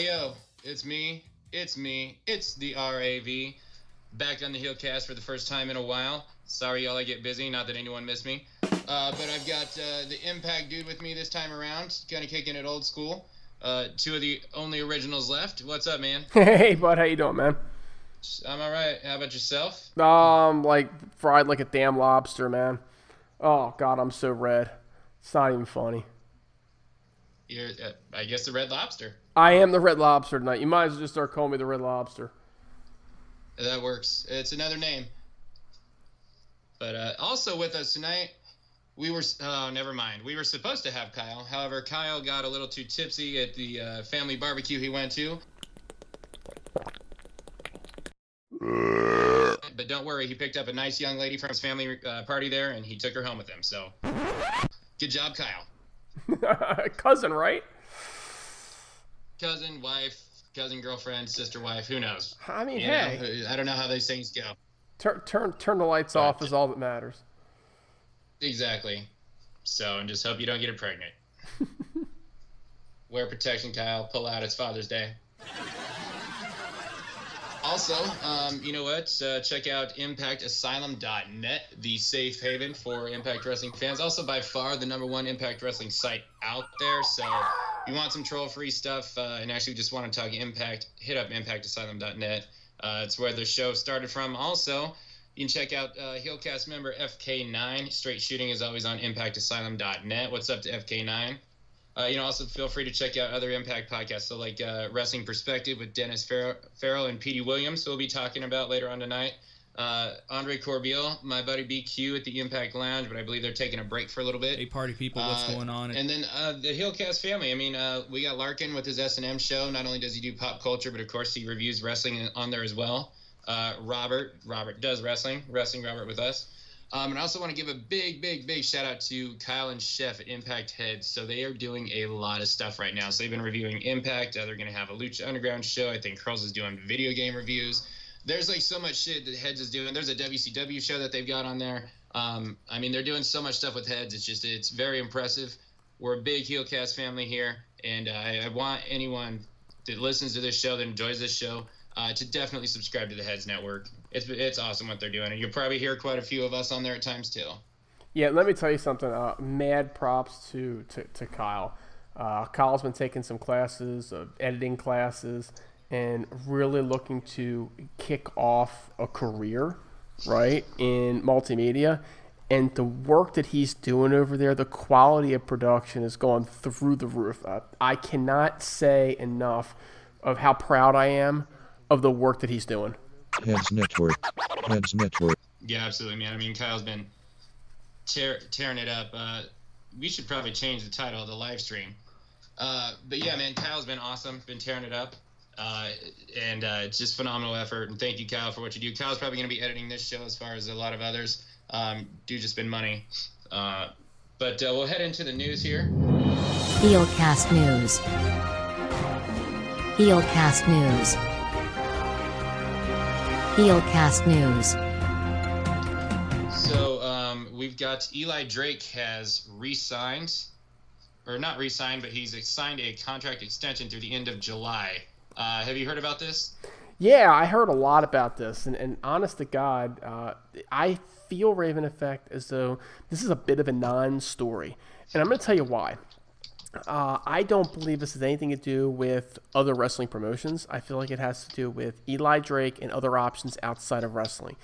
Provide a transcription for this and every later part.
Hey yo, it's me. It's the RAV. Back on the HeelCast for the first time in a while. Sorry y'all, I get busy, not that anyone missed me. But I've got the Impact dude with me this time around, kind of kicking it old school. Two of the only originals left. What's up, man? Hey, bud, how you doing, man? I'm all right. How about yourself? Like fried like a damn lobster, man. Oh God, I'm so red. It's not even funny. You're, I guess, the Red Lobster. I am the Red Lobster tonight. You might as well just start calling me the Red Lobster. That works. It's another name. But also with us tonight, we were... Oh, never mind. We were supposed to have Kyle. However, Kyle got a little too tipsy at the family barbecue he went to. But don't worry, he picked up a nice young lady from his family party there, and he took her home with him. So, good job, Kyle. Cousin, right? Cousin, wife, cousin, girlfriend, sister, wife, who knows? I mean, I don't know how these things go. Turn the lights off is all that matters. Exactly. So, and just hope you don't get her pregnant. Wear protection, Kyle. Pull out. It's Father's Day. Also, you know what? Check out ImpactAsylum.net, the safe haven for Impact Wrestling fans. Also, by far, the #1 Impact Wrestling site out there. So, if you want some troll-free stuff and actually just want to talk Impact, hit up ImpactAsylum.net. It's where the show started from. Also, you can check out HeelCast member FK9. Straight Shooting is always on ImpactAsylum.net. What's up to FK9? Also feel free to check out other Impact podcasts. So like Wrestling Perspective with Dennis Farrell and Petey Williams, who we'll be talking about later on tonight. Andre Corbeil, my buddy BQ at the Impact Lounge, but I believe they're taking a break for a little bit. Hey, party people, what's going on? And then the HeelCast family. I mean, we got Larkin with his S&M show. Not only does he do pop culture, but of course he reviews wrestling on there as well. Robert does wrestling Robert with us. And I also want to give a big shout out to Kyle and Chef at Impact Heads. So they are doing a lot of stuff right now. So they've been reviewing Impact. They're going to have a Lucha Underground show. I think Curls is doing video game reviews. There's like so much shit that Heads is doing. There's a WCW show that they've got on there. I mean, they're doing so much stuff with Heads. It's very impressive. We're a big HeelCast family here. And I want anyone that listens to this show, that enjoys this show, to definitely subscribe to the Heads Network. It's awesome what they're doing, and you'll probably hear quite a few of us on there at times too. Yeah, let me tell you something. Mad props to Kyle. Kyle's been taking some classes, editing classes, and really looking to kick off a career, right, in multimedia. And the work that he's doing over there, the quality of production is going through the roof. I cannot say enough of how proud I am of the work that he's doing. Heads Network. Yeah, absolutely, man. I mean, Kyle's been tearing it up. We should probably change the title of the live stream. But yeah, man, Kyle's been awesome, been tearing it up. And it's just phenomenal effort. And thank you, Kyle, for what you do. Kyle's probably going to be editing this show as far as a lot of others. Dude just spend money. But we'll head into the news here. HeelCast News. HeelCast News. HeelCast News. So we've got Eli Drake has re-signed, or not re-signed, but he's signed a contract extension through the end of July. Have you heard about this? Yeah, I heard a lot about this, and honest to God, I feel, Raven Effect, as though this is a bit of a non-story, and I'm going to tell you why. I don't believe this has anything to do with other wrestling promotions. I feel like it has to do with Eli Drake and other options outside of wrestling.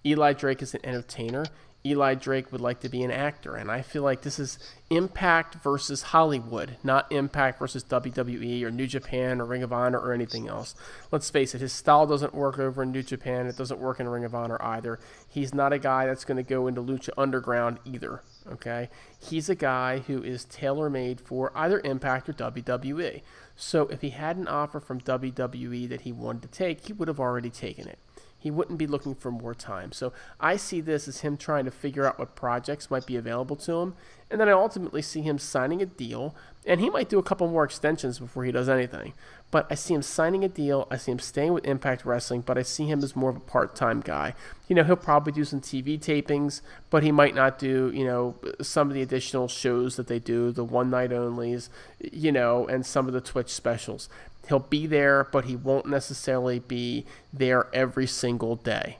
Eli Drake is an entertainer. Eli Drake would like to be an actor, and I feel like this is Impact versus Hollywood, not Impact versus WWE or New Japan or Ring of Honor or anything else. Let's face it, his style doesn't work over in New Japan. It doesn't work in Ring of Honor either. He's not a guy that's going to go into Lucha Underground either, okay? He's a guy who is tailor-made for either Impact or WWE. So if he had an offer from WWE that he wanted to take, he would have already taken it. He wouldn't be looking for more time. So I see this as him trying to figure out what projects might be available to him. And then I ultimately see him signing a deal. And he might do a couple more extensions before he does anything. But I see him signing a deal. I see him staying with Impact Wrestling. But I see him as more of a part-time guy. You know, he'll probably do some TV tapings. But he might not do, you know, some of the additional shows that they do. The one-night onlys, you know, and some of the Twitch specials. He'll be there, but he won't necessarily be there every single day.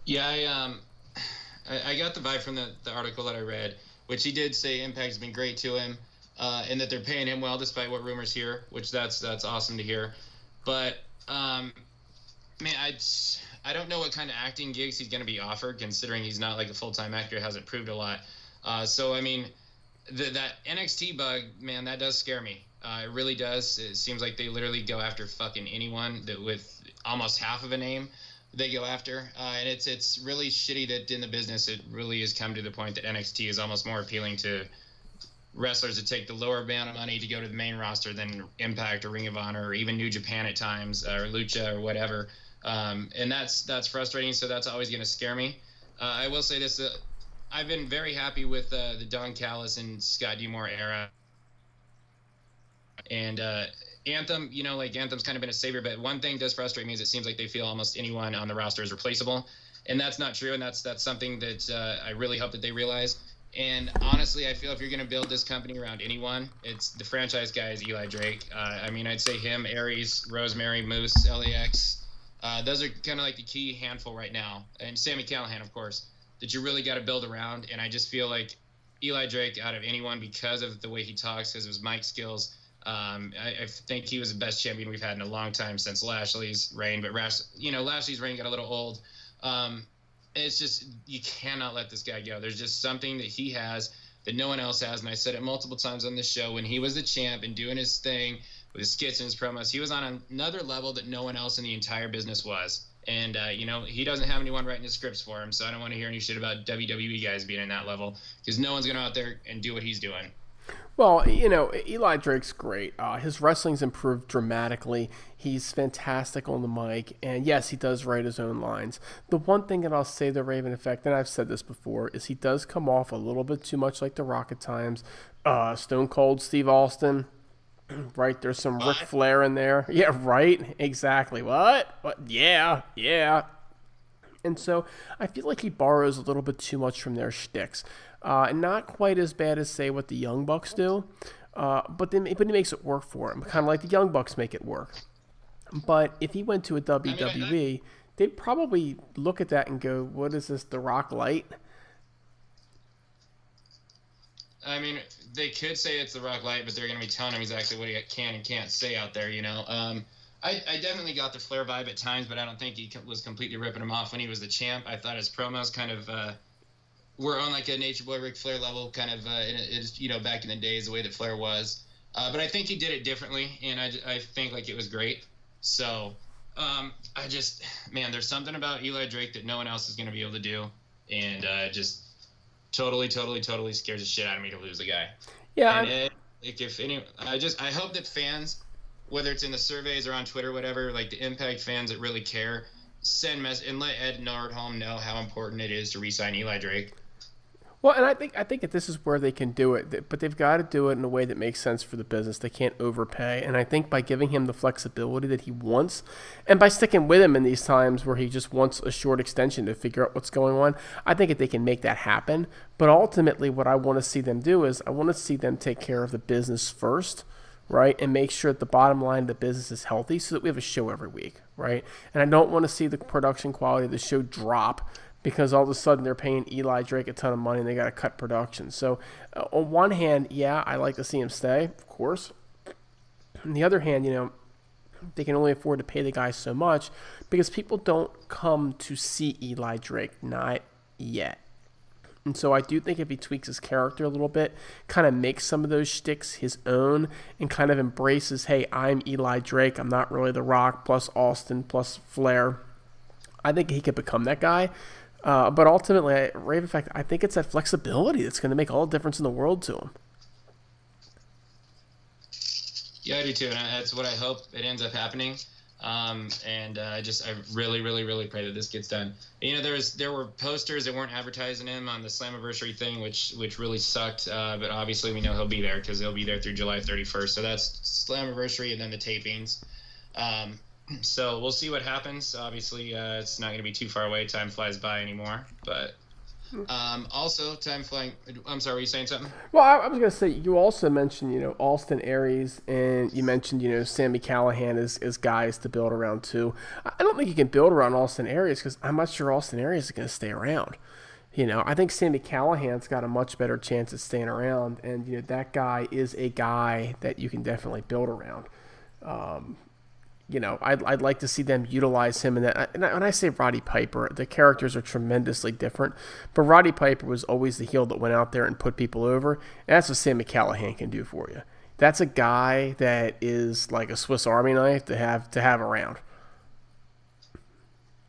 Yeah, I got the vibe from the article that I read, which he did say Impact's been great to him, and that they're paying him well despite what rumors here, which that's awesome to hear. But man, I don't know what kind of acting gigs he's going to be offered, considering he's not like a full-time actor, hasn't proved a lot. So I mean, that NXT bug, man, that does scare me. It really does. It seems like they literally go after fucking anyone that with almost half of a name they go after, and it's really shitty that in the business it really has come to the point that NXT is almost more appealing to wrestlers that take the lower amount of money to go to the main roster than Impact or Ring of Honor or even New Japan at times, or Lucha or whatever, and that's frustrating. So that's always going to scare me. I will say this: I've been very happy with the Don Callis and Scott D'Amore era, and Anthem, you know, like Anthem's kind of been a savior, but one thing does frustrate me is it seems like they feel almost anyone on the roster is replaceable, and that's not true, and that's something that I really hope that they realize. And honestly, I feel if you're going to build this company around anyone, it's the franchise guy is Eli Drake. I mean, I'd say him, Aries, Rosemary, Moose, LAX. Those are kind of like the key handful right now, and Sami Callihan, of course, that you really got to build around. And I just feel like Eli Drake, out of anyone, because of the way he talks, because of his mic skills, I think he was the best champion we've had in a long time since Lashley's reign. But Lashley's reign got a little old. It's just, you cannot let this guy go. There's just something that he has that no one else has. And I said it multiple times on this show, when he was the champ and doing his thing with his skits and his promos, he was on another level that no one else in the entire business was. And, he doesn't have anyone writing his scripts for him. So I don't want to hear any shit about WWE guys being in that level, because no one's going to go out there and do what he's doing. Well, Eli Drake's great. His wrestling's improved dramatically. He's fantastic on the mic. And yes, he does write his own lines. The one thing that I'll say the Raven effect, and I've said this before, is he does come off a little bit too much like The Rock at times. Stone Cold Steve Austin, right? There's some Ric Flair in there. Yeah, right? Exactly. What? Yeah. And so I feel like he borrows a little bit too much from their shticks. Not quite as bad as, say, what the Young Bucks do, but he makes it work for him, kind of like the Young Bucks make it work. But if he went to a WWE, they'd probably look at that and go, what is this, The Rock Light? I mean, they could say it's The Rock Light, but they're going to be telling him exactly what he can and can't say out there, I definitely got the Flair vibe at times, but I don't think he was completely ripping him off when he was the champ. I thought his promos kind of were on like a Nature Boy Ric Flair level, kind of back in the days, the way that Flair was. But I think he did it differently, and I think like it was great. So there's something about Eli Drake that no one else is going to be able to do, and just totally scares the shit out of me to lose the guy. Yeah. And I hope that fans, whether it's in the surveys or on Twitter, whatever, like the Impact fans that really care, send message and let Ed Nordholm know how important it is to re-sign Eli Drake. Well, and I think that this is where they can do it, but they've got to do it in a way that makes sense for the business. They can't overpay, and I think by giving him the flexibility that he wants, and by sticking with him in these times where he just wants a short extension to figure out what's going on, I think that they can make that happen. But ultimately, what I want to see them do is I want to see them take care of the business first, right, and make sure that the bottom line of the business is healthy so that we have a show every week, right? And I don't want to see the production quality of the show drop because all of a sudden they're paying Eli Drake a ton of money and they got to cut production. So on one hand, yeah, I like to see him stay, of course. On the other hand, they can only afford to pay the guy so much because people don't come to see Eli Drake, not yet. And so I do think if he tweaks his character a little bit, kind of makes some of those shticks his own, and kind of embraces, hey, I'm Eli Drake, I'm not really The Rock, plus Austin, plus Flair, I think he could become that guy. But ultimately, Raven Effect, I think it's that flexibility that's going to make all the difference in the world to him. Yeah, I do too, and that's what I hope it ends up happening. I really pray that this gets done. There were posters that weren't advertising him on the Slammiversary thing, which really sucked. But obviously we know he'll be there because he'll be there through July 31st. So that's Slammiversary and then the tapings. So we'll see what happens. Obviously, it's not going to be too far away. Time flies by anymore. But Also, time flying. I'm sorry, were you saying something? Well, I was going to say, you also mentioned, Austin Aries, and you mentioned, Sami Callihan as guys to build around too. I don't think you can build around Austin Aries because I'm not sure Austin Aries is going to stay around. I think Sami Callihan's got a much better chance at staying around, and that guy is a guy that you can definitely build around. I'd like to see them utilize him in that. And when I say Roddy Piper, the characters are tremendously different, but Roddy Piper was always the heel that went out there and put people over, and that's what Sami Callihan can do for you. That's a guy that is like a Swiss Army knife to have around.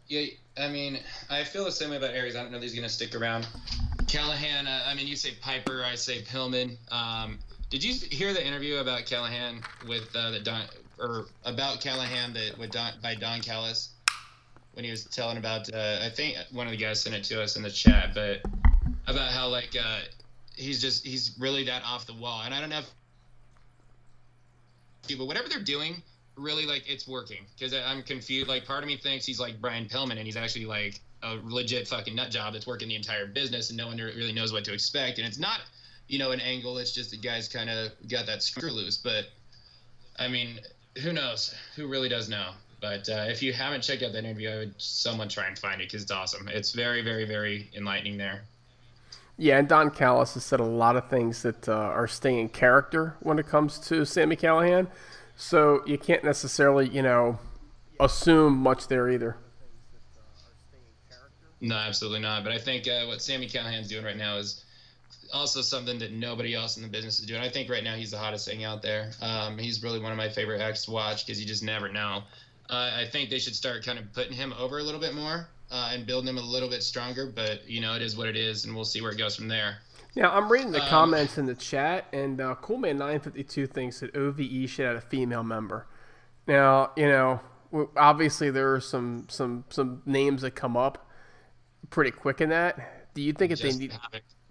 Yeah, I mean, I feel the same way about Aries. I don't know if he's going to stick around. Callahan, you say Piper, I say Pillman. Did you hear the interview about Callahan with about Callahan by Don Callis when he was telling about? I think one of the guys sent it to us in the chat, but about how he's really that off the wall, and I don't know but whatever they're doing. Really, it's working because I'm confused. Part of me thinks he's like Brian Pillman, and he's actually a legit fucking nut job that's working the entire business, and no one really knows what to expect. And it's not, an angle. It's just the guy's kind of got that screw loose. But I mean, who knows? Who really does know? But if you haven't checked out that interview, I would someone try and find it because it's awesome. It's very, very, very enlightening there. Yeah, and Don Callis has said a lot of things that are staying in character when it comes to Sami Callihan. So you can't necessarily, assume much there either. No, absolutely not. But I think what Sami Callihan's doing right now is also something that nobody else in the business is doing. I think right now he's the hottest thing out there. He's really one of my favorite acts to watch because you just never know. I think they should start kind of putting him over a little bit more and building him a little bit stronger. But, it is what it is, and we'll see where it goes from there. Now, I'm reading the comments in the chat, and Coolman952 thinks that OVE should have a female member. Now, obviously there are some names that come up pretty quick in that. Do you think if they need...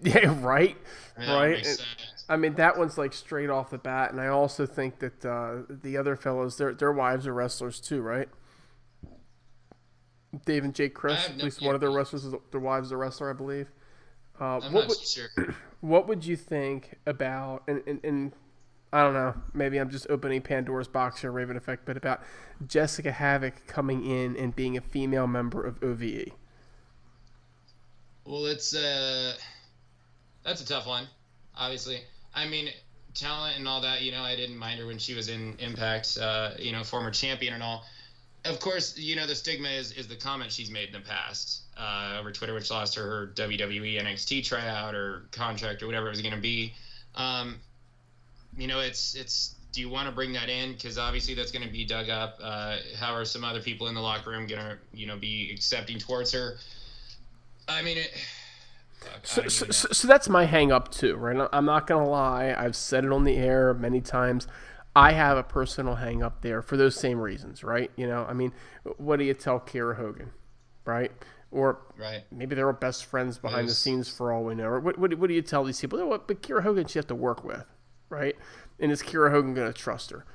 Yeah, right? Yeah, right? I mean, that one's straight off the bat, and I also think that the other fellows, their wives are wrestlers too, right? Dave and Jake Chris, at least one of their wrestlers, their wives is a wrestler, I believe. I'm not sure. What would you think about, and I don't know, maybe I'm just opening Pandora's box here, Raven Effect, but about Jessica Havoc coming in and being a female member of OVE? Well, that's a tough one, obviously. I mean, talent and all that, I didn't mind her when she was in Impact, former champion and all. Of course, the stigma is the comment she's made in the past over Twitter, which lost her WWE NXT tryout or contract or whatever it was going to be. It's do you want to bring that in? Because obviously that's going to be dug up. How are some other people in the locker room going to, be accepting towards her? I mean, So that's my hang up too, right? I'm not going to lie. I've said it on the air many times. I have a personal hang up there for those same reasons, right? What do you tell Kiera Hogan, right? Or maybe they were best friends behind the scenes for all we know. Or what do you tell these people? But Kiera Hogan she have to work with, right? And is Kiera Hogan going to trust her?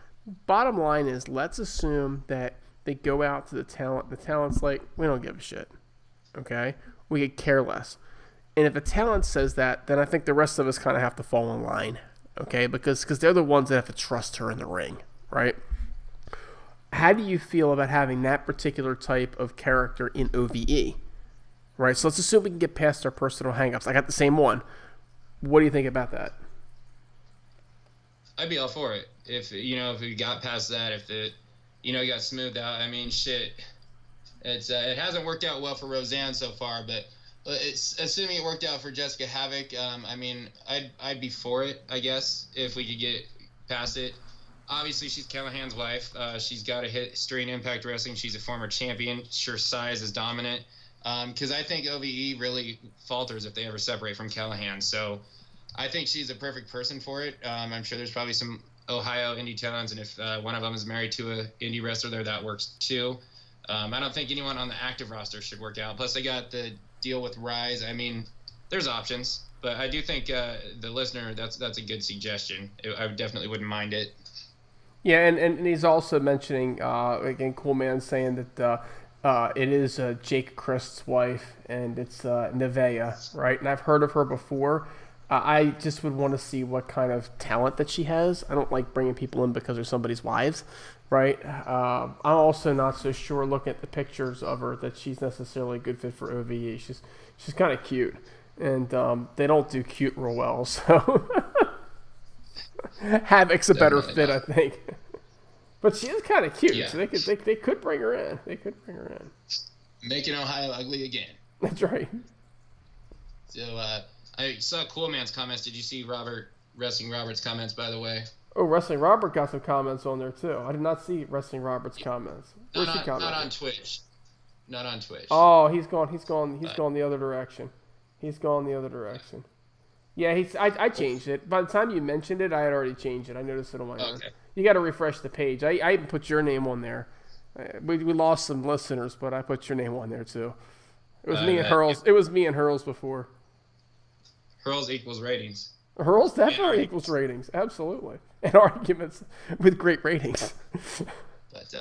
Bottom line is, let's assume that they go out to the talent. The talent's like, we don't give a shit, okay? We could care less. And if a talent says that, then I think the rest of us kind of have to fall in line. Okay, because they're the ones that have to trust her in the ring, right? How do you feel about having that particular type of character in OVE, right? So let's assume we can get past our personal hangups. I got the same one. What do you think about that? I'd be all for it if we got past that. If it got smoothed out. I mean, shit. It hasn't worked out well for Roseanne so far, but. Assuming it worked out for Jessica Havoc, I'd be for it, I guess, if we could get past it. Obviously, she's Callahan's wife. She's got a history in Impact Wrestling. She's a former champion. Sure, size is dominant. Because I think OVE really falters if they ever separate from Callahan. So I think she's a perfect person for it. I'm sure there's probably some Ohio indie talents, and if one of them is married to an indie wrestler there, that works too. I don't think anyone on the active roster should work out. Plus, they got the deal with Rise. I mean, there's options, but I do think the listener, that's a good suggestion. I definitely wouldn't mind it. Yeah, and he's also mentioning again, Cool Man saying that It is Jake Christ's wife, and it's Nevaeh, right? And I've heard of her before. I just would want to see what kind of talent that she has. I don't like bringing people in because they're somebody's wives, right? I'm also not so sure, looking at the pictures of her, that she's necessarily a good fit for OVE. She's kind of cute, and they don't do cute real well, so Havoc's a better fit, I think. But she is kind of cute, so they could bring her in. They could bring her in. Making Ohio ugly again. That's right. So I saw Cool Man's comments. Did you see Wrestling Robert's comments, by the way? Oh, Wrestling Robert got some comments on there too. I did not see Wrestling Robert's comments. Where's he commenting? Not on Twitch. Not on Twitch. Oh, he's gone the other direction. He's gone the other direction. Yeah, I changed it. By the time you mentioned it, I had already changed it. I noticed it on my own. You got to refresh the page. I even put your name on there. We lost some listeners, but I put your name on there too. It was me and Hurls. It was me and Hurls before. Hurls equals ratings. Hurls definitely equals ratings. Absolutely. And arguments with great ratings. But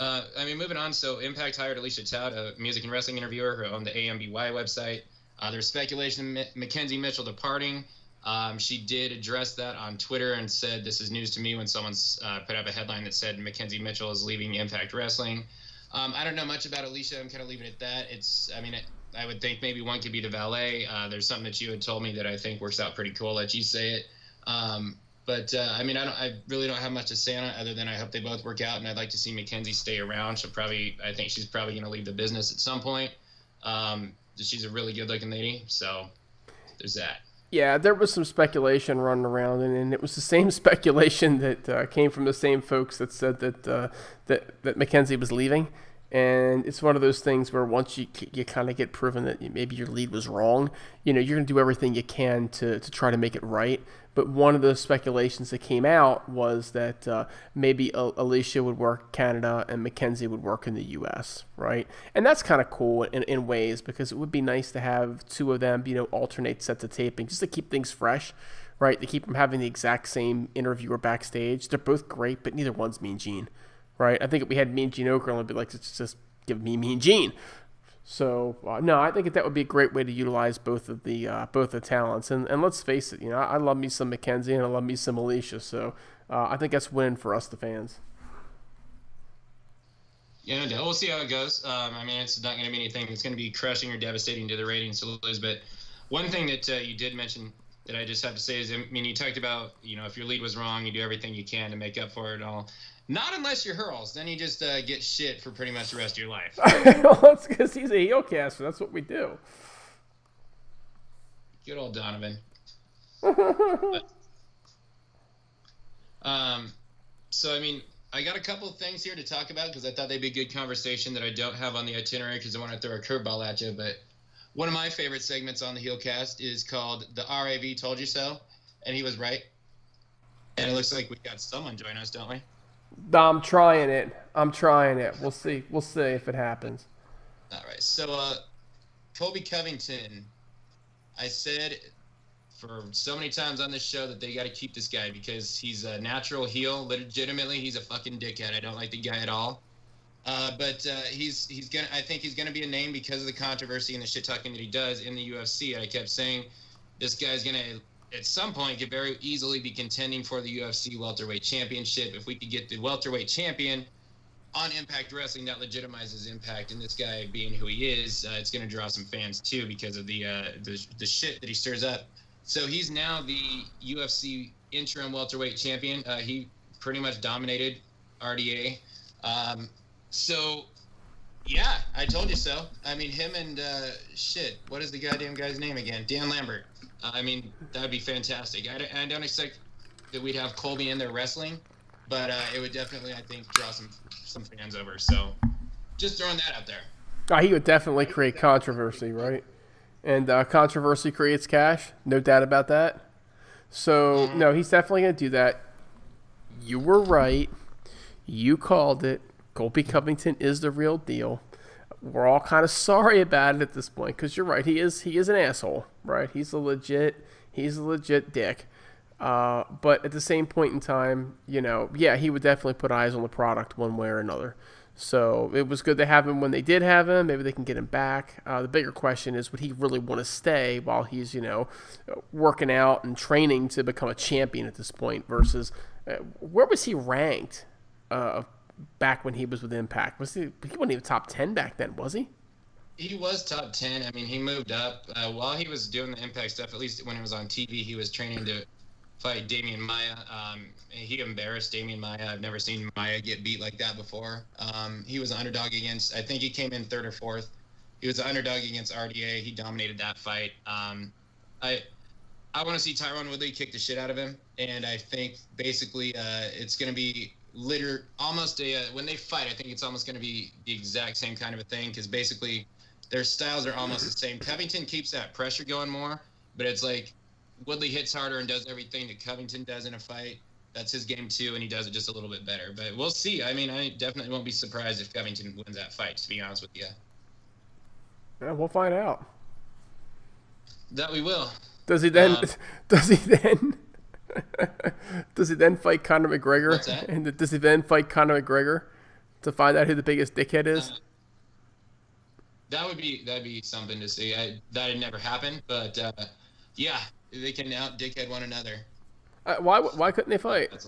I mean, moving on. So Impact hired Alicia Tout, a music and wrestling interviewer, on the AMBY website. There's speculation of Mackenzie Mitchell departing. She did address that on Twitter and said, "This is news to me," when someone's put up a headline that said Mackenzie Mitchell is leaving Impact Wrestling. I don't know much about Alicia. I'm kind of leaving it at that. I would think maybe one could be the valet. There's something that you had told me that I think works out pretty cool. I'll let you say it. I really don't have much to say on it other than I hope they both work out, and I'd like to see Mackenzie stay around. I think she's probably going to leave the business at some point. She's a really good-looking lady, so there's that. Yeah, there was some speculation running around, and it was the same speculation that came from the same folks that said that Mackenzie was leaving. And it's one of those things where once you kind of get proven that maybe your lead was wrong, you're going to do everything you can to try to make it right. But one of the speculations that came out was that maybe Alicia would work Canada and Mackenzie would work in the U.S., right? And that's kind of cool in ways, because it would be nice to have two of them, alternate sets of taping just to keep things fresh, right? To keep them having the exact same interviewer backstage. They're both great, but neither one's Mean Gene. Right, I think if we had Mean Gene Okerlund, it'd be like, just give me Mean Gene. So no, I think that would be a great way to utilize both the talents. And let's face it, I love me some Mackenzie and I love me some Alicia. So I think that's win for us, the fans. Yeah, no, we'll see how it goes. It's not going to be anything that's going to be crushing or devastating to the ratings to lose. But one thing that you did mention that I just have to say is, you talked about, if your lead was wrong, you do everything you can to make up for it and all. Not unless you're Hurls. Then you just get shit for pretty much the rest of your life. Well, that's because he's a HeelCast, so that's what we do. Good old Donovan. I got a couple of things here to talk about because I thought they'd be a good conversation that I don't have on the itinerary because I want to throw a curveball at you. But one of my favorite segments on the HeelCast is called The RAV Told You So, and he was right. And it looks like we got someone join us, don't we? I'm trying it. We'll see if it happens. All right. So, Colby Covington, I said for so many times on this show that they got to keep this guy because he's a natural heel. Legitimately, he's a fucking dickhead. I don't like the guy at all. But I think he's gonna be a name because of the controversy and the shit talking that he does in the UFC. And I kept saying this guy's gonna, at some point, could very easily be contending for the UFC welterweight championship. If we could get the welterweight champion on Impact Wrestling, that legitimizes Impact. And this guy being who he is, it's going to draw some fans too because of the shit that he stirs up. So he's now the UFC interim welterweight champion. He pretty much dominated RDA. So yeah, I told you so. Him and what is the goddamn guy's name again? Dan Lambert. That would be fantastic. I don't expect that we'd have Colby in there wrestling, but it would definitely, I think, draw some fans over. So just throwing that out there. He would definitely create controversy, right? And controversy creates cash. No doubt about that. So, no, he's definitely going to do that. You were right. You called it. Colby Covington is the real deal. We're all kind of sorry about it at this point because you're right. He is an asshole, right? He's a legit dick. But at the same point in time, yeah, he would definitely put eyes on the product one way or another. So it was good to have him when they did have him. Maybe they can get him back. The bigger question is, would he really want to stay while he's, working out and training to become a champion at this point versus where was he ranked back when he was with Impact? He wasn't even top 10 back then, was he? He was top 10. I mean, he moved up. While he was doing the Impact stuff, at least when it was on TV, he was training to fight Damian Maia. He embarrassed Damian Maia. I've never seen Maia get beat like that before. He was an underdog against, I think he came in 3rd or 4th. He was an underdog against RDA. He dominated that fight. I want to see Tyron Woodley kick the shit out of him, and I think basically it's going to be almost when they fight, I think it's almost going to be the exact same kind of a thing, because basically their styles are almost the same. Covington keeps that pressure going more, but it's like Woodley hits harder and does everything that Covington does in a fight. That's his game too, and he does it just a little bit better. But we'll see. I mean, I definitely won't be surprised if Covington wins that fight, to be honest with you. Yeah, we'll find out. That we will. Does he then fight Conor McGregor? What's that? And does he then fight Conor McGregor to find out who the biggest dickhead is? That'd be something to see. That had never happened, but yeah, they can out dickhead one another. Why couldn't they fight?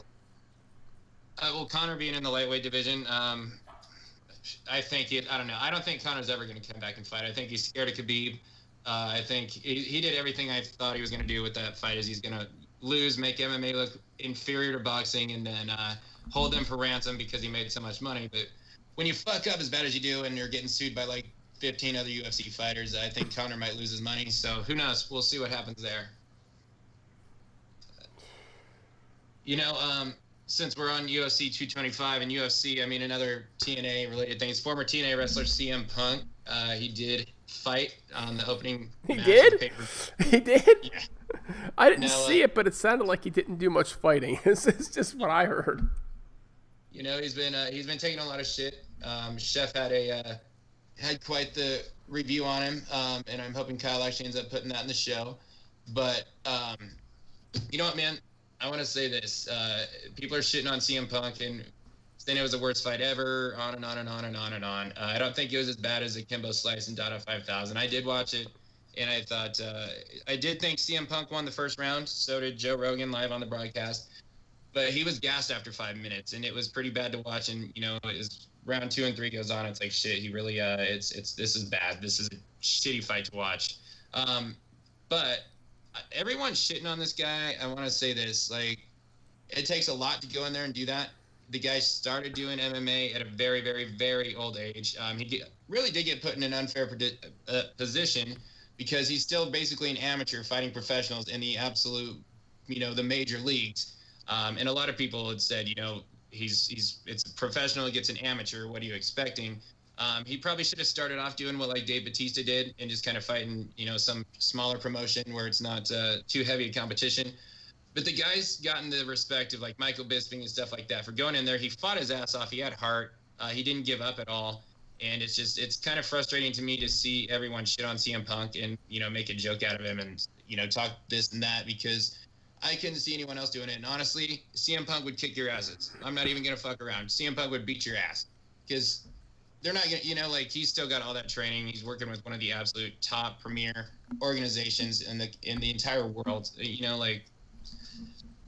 Well, Conor being in the lightweight division, I don't know. I don't think Conor's ever going to come back and fight. I think he's scared of Khabib. I think he did everything I thought he was going to do with that fight. Is he's going to lose, make MMA look inferior to boxing, and then hold them for ransom because he made so much money. But when you fuck up as bad as you do and you're getting sued by like 15 other UFC fighters, I think Conor might lose his money. So who knows? We'll see what happens there. Since we're on UFC 225 and UFC, I mean, another TNA-related things. Former TNA wrestler CM Punk, he did fight on the opening match of the pay-per-view. He did? Yeah. I didn't see it, but it sounded like he didn't do much fighting. It's just what I heard. He's been taking a lot of shit. Chef had quite the review on him, and I'm hoping Kyle actually ends up putting that in the show. But you know what, man? I want to say this. People are shitting on CM Punk and saying it was the worst fight ever, on and on and on and on and on. I don't think it was as bad as Akimbo Slice and Dada 5000. I did watch it, and I thought I did think CM Punk won the first round. So did Joe Rogan live on the broadcast. But he was gassed after 5 minutes, and it was pretty bad to watch. And, as round 2 and 3 goes on, it's like, shit, he really, this is bad. This is a shitty fight to watch. But everyone's shitting on this guy. I want to say this, like, it takes a lot to go in there and do that. The guy started doing MMA at a very, very, very old age. He really did get put in an unfair position because he's still basically an amateur fighting professionals in the absolute, the major leagues. And a lot of people had said, it's a professional, he gets an amateur. What are you expecting? He probably should have started off doing what like Dave Bautista did and just kind of fighting, some smaller promotion where it's not too heavy a competition. But the guy's gotten the respect of like Michael Bisping and stuff like that for going in there. He fought his ass off. He had heart. He didn't give up at all. And it's kind of frustrating to me to see everyone shit on CM Punk and, make a joke out of him and, talk this and that because I couldn't see anyone else doing it. And honestly, CM Punk would kick your asses. I'm not even going to fuck around. CM Punk would beat your ass because they're not going to, he's still got all that training. He's working with one of the absolute top premier organizations in the entire world.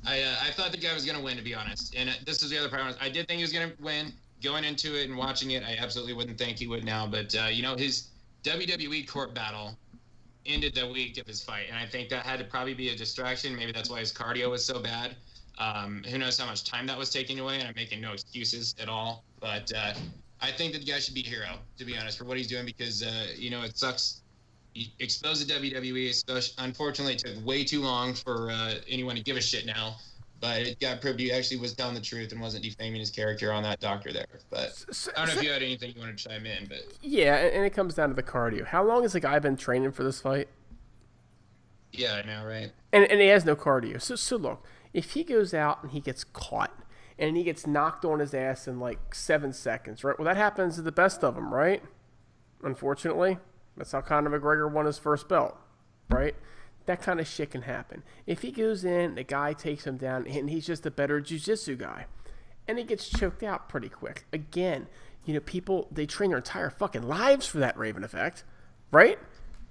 I thought the guy was going to win, to be honest. And this is the other part. I did think he was going to win. Going into it and watching it, I absolutely wouldn't think he would now. But, his WWE court battle ended the week of his fight. And I think that had to probably be a distraction. Maybe that's why his cardio was so bad. Who knows how much time that was taking away. And I'm making no excuses at all. But I think that the guy should be a hero, to be honest, for what he's doing because, it sucks. He exposed the WWE. Unfortunately, it took way too long for anyone to give a shit now. But it got proved he actually was telling the truth and wasn't defaming his character on that doctor there. But I don't know if you had anything you want to chime in. But yeah, and it comes down to the cardio. How long has the guy been training for this fight? Yeah, I know, right? And he has no cardio. So look, if he goes out and he gets caught and he gets knocked on his ass in like 7 seconds, right? Well, that happens to the best of them, right? Unfortunately. That's how Conor McGregor won his first belt, right? that kind of shit can happen. If he goes in, the guy takes him down, and he's just a better jiu-jitsu guy, and he gets choked out pretty quick. Again, people, they train their entire fucking lives for that Raven effect, right?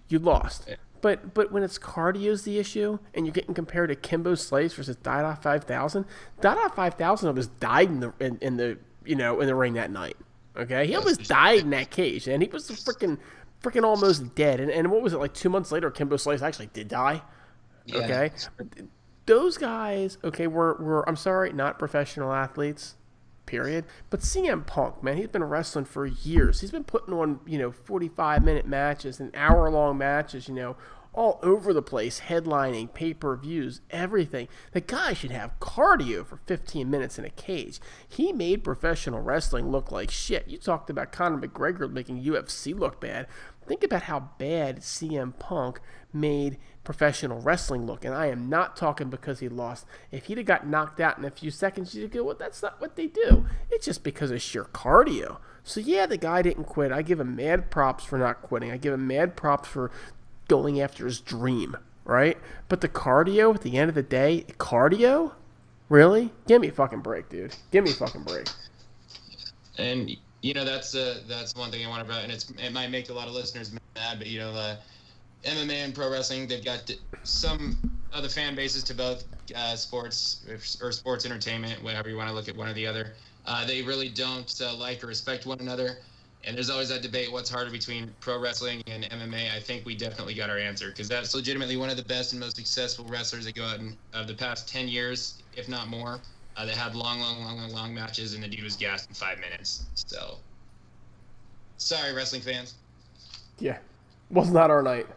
You lost. Yeah. But when it's cardio's the issue, and you're getting compared to Kimbo Slice versus Dada 5000, Dada 5000 almost died in the ring that night. Okay, he almost died in that cage, and he was freaking almost dead. And what was it, like 2 months later? Kimbo Slice actually did die. Yeah. Okay, those guys, okay, were I'm sorry, not professional athletes. Period. But CM Punk, man, he's been wrestling for years. He's been putting on, 45-minute matches and hour-long matches, all over the place, headlining, pay-per-views, everything. The guy should have cardio for 15 minutes in a cage. He made professional wrestling look like shit. You talked about Conor McGregor making UFC look bad. Think about how bad CM Punk made professional wrestling look, and I am not talking because he lost. If he'd have got knocked out in a few seconds, you'd go, well, that's not what they do. It's just because of sheer cardio. So yeah, the guy didn't quit. I give him mad props for not quitting. I give him mad props for going after his dream, right? But the cardio, at the end of the day, cardio? Really? Give me a fucking break, dude. Give me a fucking break. And that's one thing I want to bring, and it might make a lot of listeners mad, but MMA and pro wrestling, they've got some other fan bases to both sports or sports entertainment, whatever you want to look at one or the other. They really don't like or respect one another, and there's always that debate: what's harder between pro wrestling and MMA? I think we definitely got our answer, because that's legitimately one of the best and most successful wrestlers that go out in the past 10 years, if not more. They had long matches, and the dude was gassed in 5 minutes. So, sorry, wrestling fans. Yeah, was not our night.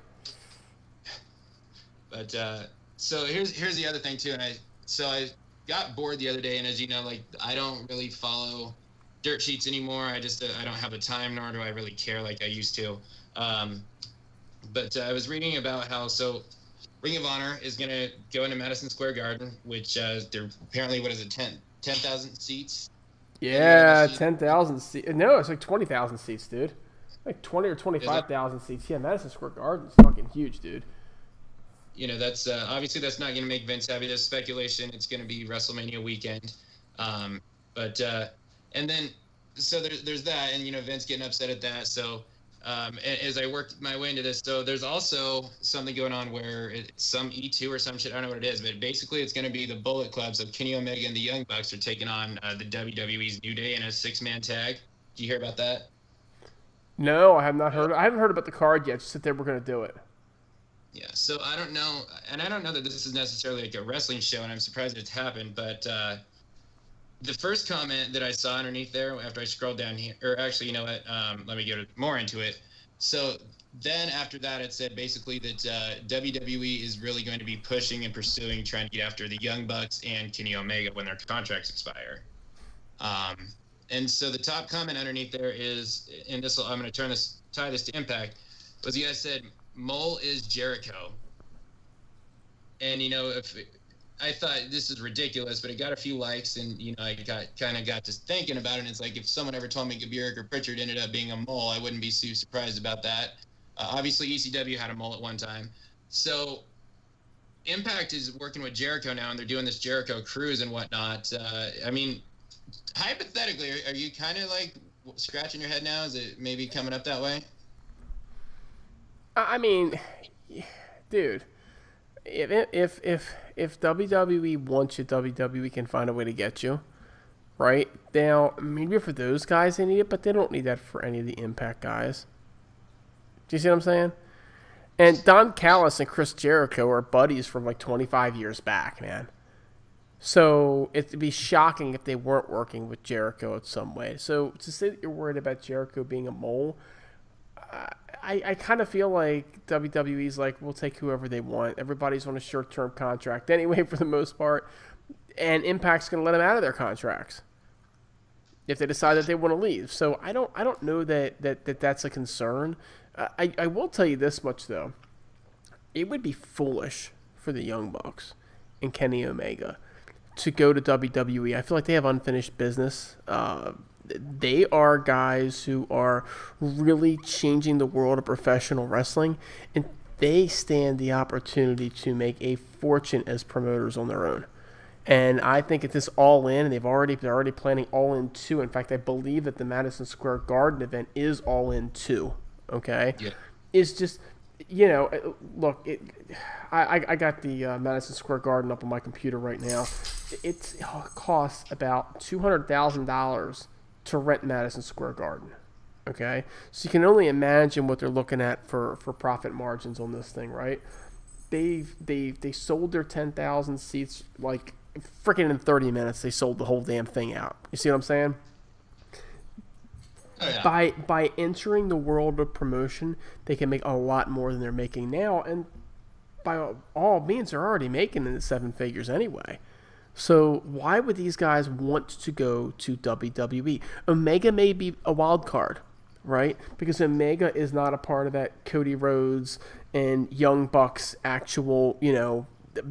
But so here's the other thing too, and I got bored the other day, and as you know, I don't really follow dirt sheets anymore. I don't have the time, nor do I really care like I used to. But I was reading about how Ring of Honor is going to go into Madison Square Garden, which they're apparently, 10,000 seats? Yeah, 10,000 seats. No, it's like 20,000 seats, dude. Like 20 or 25,000 seats. Yeah, Madison Square Garden's fucking huge, dude. That's obviously that's not going to make Vince happy. There's speculation it's going to be WrestleMania weekend. And then, so there's that, and, Vince getting upset at that. So, as I worked my way into this, so there's also something going on where it's some E2 or some shit, I don't know what it is, but basically it's going to be the Bullet Club. So Kenny Omega and the Young Bucks are taking on the WWE's New Day in a 6-man tag. Did you hear about that? No, I have not heard. I haven't heard about the card yet. Just that they were going to do it. Yeah, so I don't know, and I don't know that this is necessarily like a wrestling show, and I'm surprised it's happened, but the first comment that I saw underneath there after I scrolled down here, or actually, you know what, let me get more into it. So then after that, it said basically that WWE is really going to be pushing and pursuing, trying to get after the Young Bucks and Kenny Omega when their contracts expire. And so the top comment underneath there is, and I'm going to tie this to Impact, was you guys said, Mole is Jericho. And, I thought this is ridiculous, but it got a few likes, and, I got to thinking about it, and it's like, if someone ever told me Gaburick or Pritchard ended up being a mole, I wouldn't be too surprised about that. Obviously, ECW had a mole at one time. So Impact is working with Jericho now, and they're doing this Jericho cruise and whatnot. Hypothetically, are you kind of like scratching your head now? Is it maybe coming up that way? I mean, dude, if WWE wants you, WWE can find a way to get you, right? Now, maybe for those guys they need it, but they don't need that for any of the Impact guys. Do you see what I'm saying? And Don Callis and Chris Jericho are buddies from like 25 years back, man. So it'd be shocking if they weren't working with Jericho in some way. So to say that you're worried about Jericho being a mole, I kind of feel like WWE's like, we'll take whoever they want. Everybody's on a short-term contract anyway for the most part. And Impact's going to let them out of their contracts if they decide that they want to leave. So I don't know that that's a concern. I will tell you this much, though. It would be foolish for the Young Bucks and Kenny Omega to go to WWE. I feel like they have unfinished business. They are guys who are really changing the world of professional wrestling. And they stand the opportunity to make a fortune as promoters on their own. And I think at this All In, and they're already planning All In 2. In fact, I believe that the Madison Square Garden event is All In 2. Okay? Yeah. It's just, look, I got the Madison Square Garden up on my computer right now. It costs about $200,000 to rent Madison Square Garden. Okay? So you can only imagine what they're looking at for profit margins on this thing, right? They sold their 10,000 seats like freaking in 30 minutes. They sold the whole damn thing out. You see what I'm saying? Oh, yeah. By entering the world of promotion, they can make a lot more than they're making now, and by all means, they're already making in the 7 figures anyway. So why would these guys want to go to WWE? Omega may be a wild card, right? Because Omega is not a part of that Cody Rhodes and Young Bucks actual,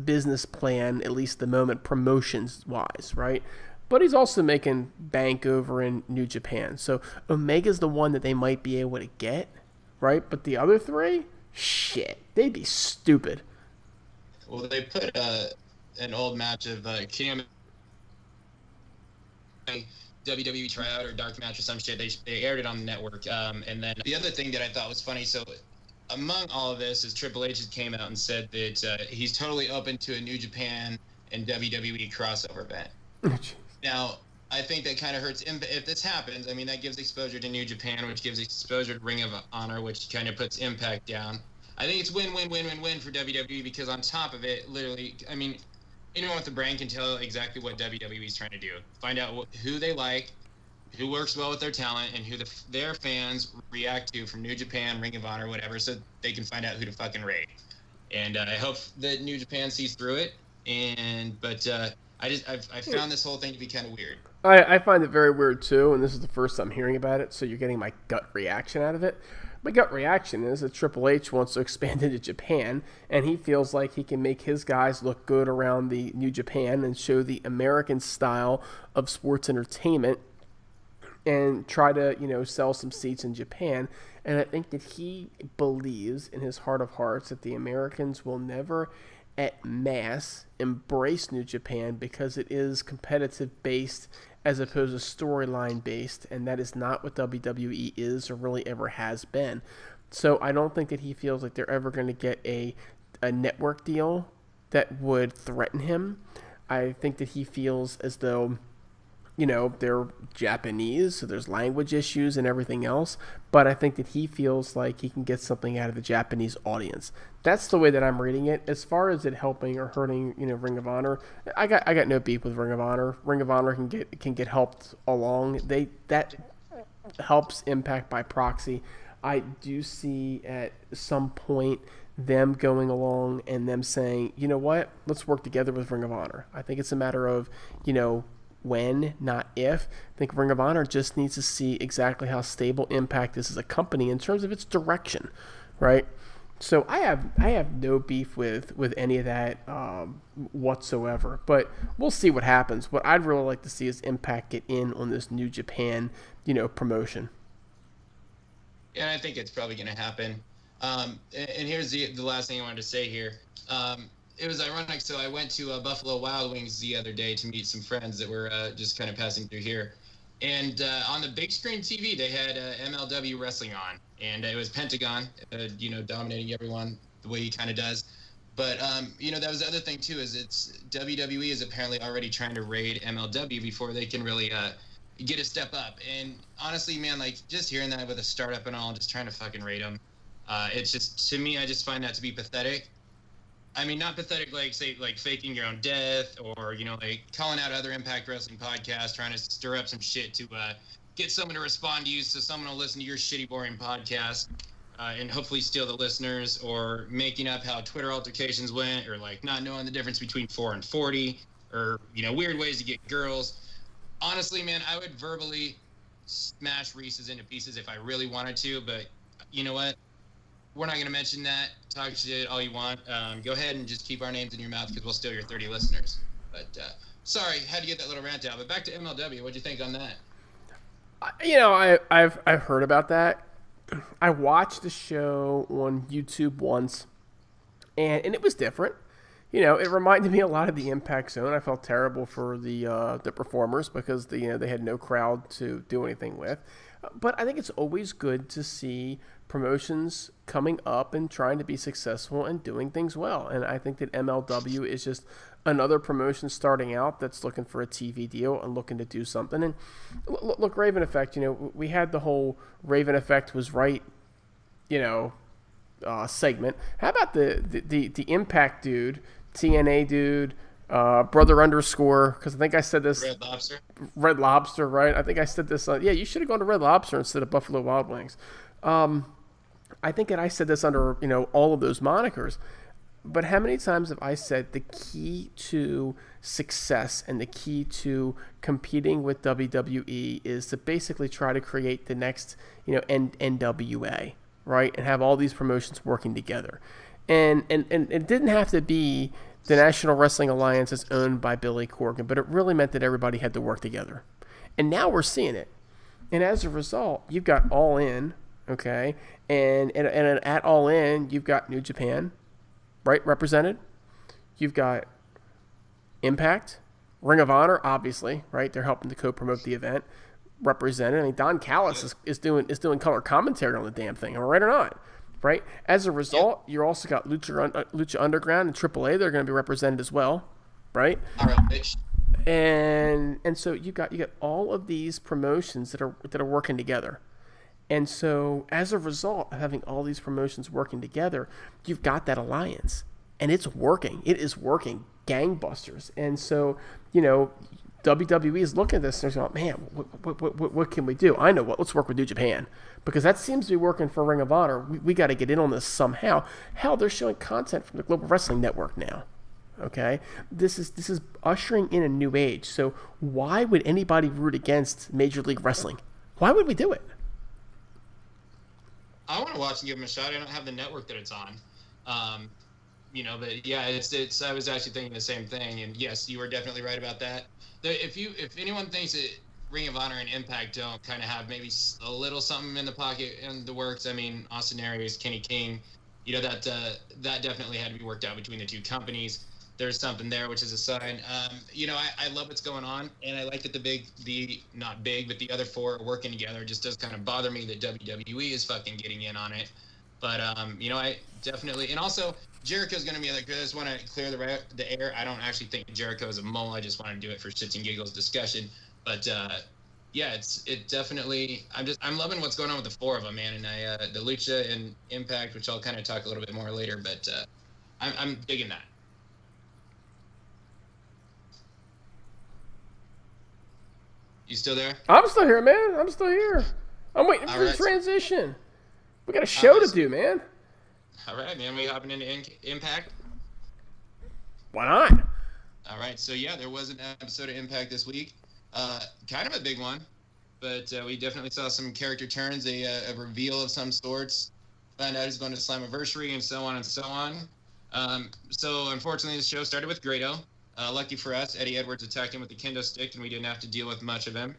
business plan, at least the moment, promotions-wise, right? But he's also making bank over in New Japan. So Omega's the one that they might be able to get, right? But the other 3, shit, they'd be stupid. Well, they put an old match of Cam WWE tryout or dark match or some shit. They aired it on the network. And then the other thing that I thought was funny, so among all of this is Triple H came out and said that he's totally open to a New Japan and WWE crossover event. Now, I think that kind of hurts if this happens. I mean, that gives exposure to New Japan, which gives exposure to Ring of Honor, which kind of puts Impact down. I think it's win for WWE because on top of it, literally, I mean, anyone with a brain can tell exactly what WWE is trying to do. Find out who they like, who works well with their talent, and who their fans react to from New Japan, Ring of Honor, whatever, so they can find out who to fucking raid. And I hope that New Japan sees through it. But I found this whole thing to be kind of weird. I find it very weird too, and this is the first I'm hearing about it, so you're getting my gut reaction out of it. My gut reaction is that Triple H wants to expand into Japan, and he feels like he can make his guys look good around the New Japan and show the American style of sports entertainment and try to, sell some seats in Japan. And I think that he believes in his heart of hearts that the Americans will never at mass embrace New Japan because it is competitive based as opposed to storyline based, and that is not what WWE is or really ever has been. So I don't think that he feels like they're ever going to get a network deal that would threaten him. I think that he feels as though they're Japanese, so there's language issues and everything else, but I think that he feels like he can get something out of the Japanese audience. That's the way that I'm reading it. As far as it helping or hurting, Ring of Honor, I got no beef with Ring of Honor. Ring of Honor can get helped along. That helps Impact by proxy. I do see at some point them going along and them saying, you know what, let's work together with Ring of Honor. I think it's a matter of, when, not if. I think Ring of Honor just needs to see exactly how stable Impact is as a company in terms of its direction, right? So I have no beef with any of that whatsoever, but we'll see what happens. What I'd really like to see is Impact get in on this New Japan, promotion. Yeah, I think it's probably going to happen. And here's the last thing I wanted to say here. It was ironic. So I went to Buffalo Wild Wings the other day to meet some friends that were just kind of passing through here. And on the big screen TV, they had MLW wrestling on. And it was Pentagon, dominating everyone the way he kind of does. But, that was the other thing, too, is WWE is apparently already trying to raid MLW before they can really get a step up. And honestly, man, just hearing that with a startup and all, just trying to fucking raid them, it's just, to me, I just find that to be pathetic. I mean, not pathetic, like faking your own death or, calling out other Impact Wrestling podcasts, trying to stir up some shit to get someone to respond to you so someone will listen to your shitty, boring podcast and hopefully steal the listeners, or making up how Twitter altercations went, or, not knowing the difference between 4 and 40, or, weird ways to get girls. Honestly, man, I would verbally smash Reese's into pieces if I really wanted to, but you know what? We're not going to mention that. Talk shit all you want. Go ahead and just keep our names in your mouth because we'll steal your 30 listeners. But sorry, had to get that little rant out. But back to MLW. What'd you think on that? I've heard about that. I watched the show on YouTube once. and it was different. You know, it reminded me a lot of the Impact Zone. I felt terrible for the performers because they had no crowd to do anything with. But I think it's always good to see promotions coming up and trying to be successful and doing things well. And I think that MLW is just another promotion starting out that's looking for a TV deal and looking to do something. And look, Raven Effect, we had the whole Raven Effect was right, segment. How about the Impact dude, TNA dude, Brother Underscore, because I think I said this. Red Lobster, right? I think I said this. Yeah, you should have gone to Red Lobster instead of Buffalo Wild Wings. I think that I said this under, all of those monikers. But how many times have I said the key to success and the key to competing with WWE is to basically try to create the next, NWA, right? And have all these promotions working together. And it didn't have to be the National Wrestling Alliance is owned by Billy Corgan, but it really meant that everybody had to work together. And now we're seeing it. And as a result, you've got All In, okay? And at All In, you've got New Japan, right, represented. You've got Impact, Ring of Honor, obviously, right? They're helping to co-promote the event, represented. I mean, Don Callis is doing color commentary on the damn thing. Am I right or not? Right. As a result, you also got Lucha Underground and AAA. They're going to be represented as well, right? All right, bitch. And so you got all of these promotions that are working together. And so as a result of having all these promotions working together, you've got that alliance, and it's working. It is working gangbusters. And so WWE is looking at this and they're going, man, what can we do? I know what. Let's work with New Japan because that seems to be working for Ring of Honor. We got to get in on this somehow. Hell, they're showing content from the Global Wrestling Network now. Okay, this is ushering in a new age. So why would anybody root against Major League Wrestling? Why would we do it? I want to watch and give them a shot. I don't have the network that it's on. But yeah, it's. I was actually thinking the same thing, and yes, you were definitely right about that. If anyone thinks that Ring of Honor and Impact don't kind of have maybe a little something in the pocket in the works, I mean, Austin Aries, Kenny King, that definitely had to be worked out between the two companies. There's something there, which is a sign. I love what's going on, and I like that the other four are working together. It just does kind of bother me that WWE is fucking getting in on it. But, I definitely – and also Jericho's going to be like, I just want to clear the air. I don't actually think Jericho is a mole. I just want to do it for shits and giggles discussion. But, it definitely – I'm loving what's going on with the four of them, man. And the Lucha and Impact, which I'll kind of talk a little bit more later. But I'm digging that. You still there? I'm still here, man. I'm still here. I'm waiting for the transition. We got a show to do, man. All right, man. We hopping into Impact? Why not? All right. So, yeah, there was an episode of Impact this week. Kind of a big one. But we definitely saw some character turns, a reveal of some sorts. Found out he's going to Slammiversary and so on and so on. So, unfortunately, the show started with Grado. Lucky for us, Eddie Edwards attacked him with the kendo stick, and we didn't have to deal with much of him.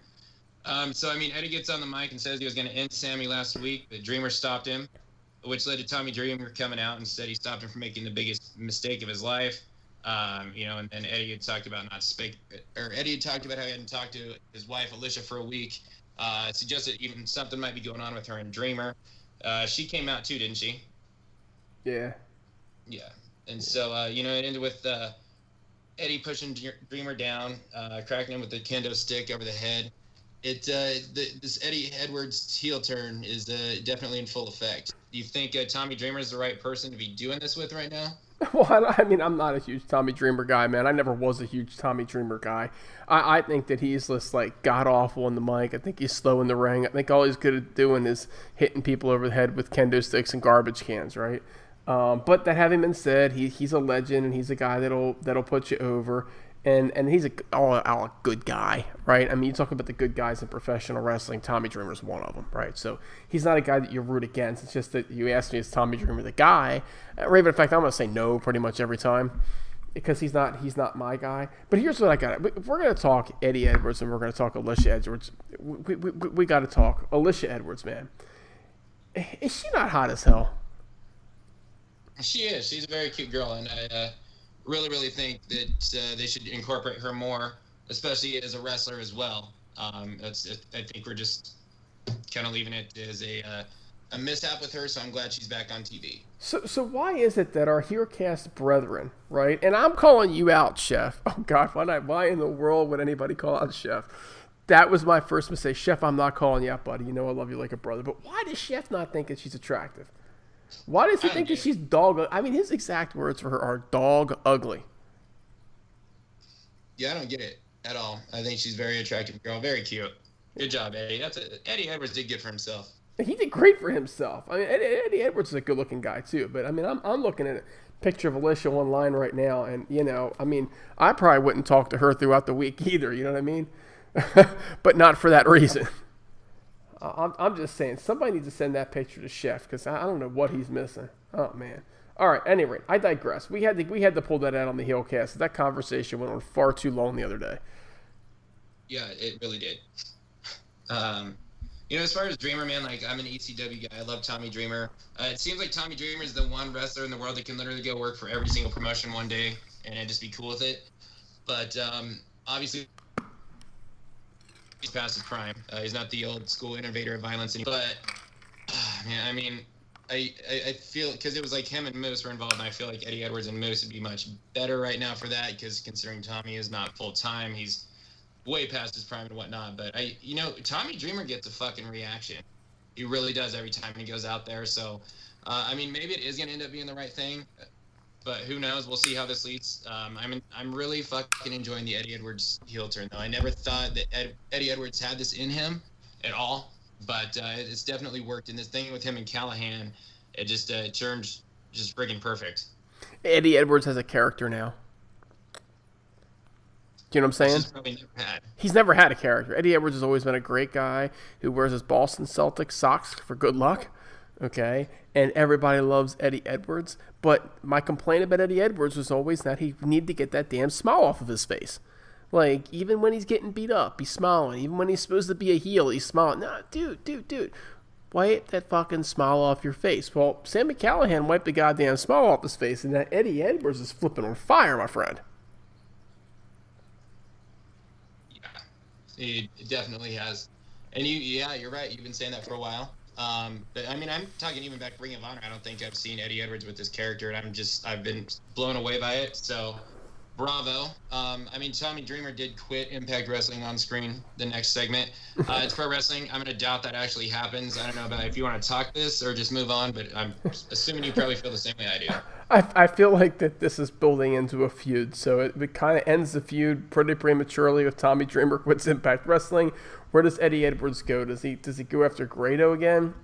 Eddie gets on the mic and says he was going to end Sammy last week, but Dreamer stopped him, which led to Tommy Dreamer coming out and said he stopped him from making the biggest mistake of his life. And Eddie had talked about Eddie had talked about how he hadn't talked to his wife, Alicia, for a week. Suggested even something might be going on with her and Dreamer. She came out too, didn't she? Yeah. Yeah. And so, it ended with Eddie pushing Dreamer down, cracking him with the kendo stick over the head. This Eddie Edwards heel turn is definitely in full effect. Do you think Tommy Dreamer is the right person to be doing this with right now? Well, I mean, I'm not a huge Tommy Dreamer guy, man. I never was a huge Tommy Dreamer guy. I think that he's just, god-awful on the mic. I think he's slow in the ring. I think all he's good at doing is hitting people over the head with kendo sticks and garbage cans, right? But that having been said, he's a legend, and he's a guy that'll put you over. And he's a good guy, right? I mean, you talk about the good guys in professional wrestling. Tommy Dreamer's one of them, right? So he's not a guy that you root against. It's just that you asked me, is Tommy Dreamer the guy? Raven, in fact, I'm going to say no pretty much every time because he's not my guy. But here's what I got. If we're going to talk Eddie Edwards and we're going to talk Alicia Edwards, we got to talk Alicia Edwards, man. Is she not hot as hell? She is. She's a very cute girl, and I really think that they should incorporate her more, especially as a wrestler as well. I think we're just kind of leaving it as a mishap with her, so I'm glad she's back on TV. So why is it that our HeelCast brethren, right? And I'm calling you out, Chef. Oh God, why in the world would anybody call out Chef? That was my first mistake. Chef, I'm not calling you out, buddy. You know I love you like a brother. But why does Chef not think that she's attractive? Why does he think that she's dog ugly? I mean, his exact words for her are dog ugly. Yeah, I don't get it at all. I think she's a very attractive girl. Very cute. Good job, Eddie. Eddie Edwards did good for himself. He did great for himself. I mean, Eddie Edwards is a good-looking guy, too. But, I mean, I'm looking at a picture of Alicia online right now. And, you know, I mean, I probably wouldn't talk to her throughout the week either. You know what I mean? But not for that reason. I'm just saying, somebody needs to send that picture to Chef because I don't know what he's missing. Oh, man. All right, anyway, I digress. We had to pull that out on the HeelCast. That conversation went on far too long the other day. Yeah, it really did. You know, as far as Dreamer, man, like, I'm an ECW guy. I love Tommy Dreamer. It seems like Tommy Dreamer is the one wrestler in the world that can literally go work for every single promotion one day and just be cool with it. But obviously, he's past his prime. He's not the old school innovator of violence anymore. But, man, I mean, I feel, because it was like him and Moose were involved, and I feel like Eddie Edwards and Moose would be much better right now for that, because considering Tommy is not full-time, he's way past his prime and whatnot. But, you know, Tommy Dreamer gets a fucking reaction. He really does every time he goes out there. So, I mean, maybe it is going to end up being the right thing, but who knows? We'll see how this leads. I'm really fucking enjoying the Eddie Edwards heel turn, though. I never thought that Eddie Edwards had this in him at all, but it's definitely worked. And this thing with him and Callahan, it just turned just friggin' perfect. Eddie Edwards has a character now. Do you know what I'm saying? He's never had a character. Eddie Edwards has always been a great guy who wears his Boston Celtics socks for good luck. Okay, and everybody loves Eddie Edwards. But my complaint about Eddie Edwards was always that he needed to get that damn smile off of his face. Like, even when he's getting beat up, he's smiling. Even when he's supposed to be a heel, he's smiling. Nah, dude. Wipe that fucking smile off your face. Well, Sami Callihan wiped the goddamn smile off his face, and that Eddie Edwards is flipping on fire, my friend. It definitely has. And you're right. You've been saying that for a while. But I mean, I'm talking even back to Ring of Honor. I don't think I've seen Eddie Edwards with this character, and I've been blown away by it. So, bravo. I mean, Tommy Dreamer did quit Impact Wrestling on screen the next segment. It's pro wrestling. I'm going to doubt that actually happens. I don't know about if you want to talk this or just move on, but I'm assuming you probably feel the same way I do. I feel like that this is building into a feud, so it kind of ends the feud pretty prematurely with Tommy Dreamer quits Impact Wrestling. Where does Eddie Edwards go? Does he go after Grado again?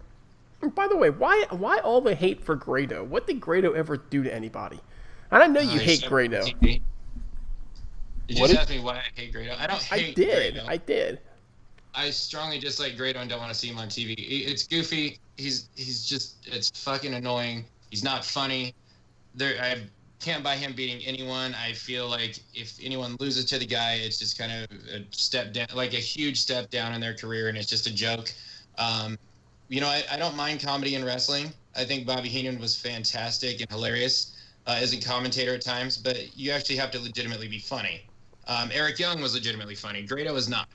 And by the way, why all the hate for Grado? What did Grado ever do to anybody? And I know you hate Grado. Did you just ask me why I hate Grado? I don't hate Grado. I did. I strongly dislike Grado and don't want to see him on TV. It's goofy. He's just, it's fucking annoying. He's not funny. I can't buy him beating anyone. I feel like if anyone loses to the guy, it's just kind of a step down, like a huge step down in their career, and it's just a joke. You know, I don't mind comedy in wrestling. I think Bobby Heenan was fantastic and hilarious as a commentator at times, but you actually have to legitimately be funny. Eric Young was legitimately funny. Grado is not.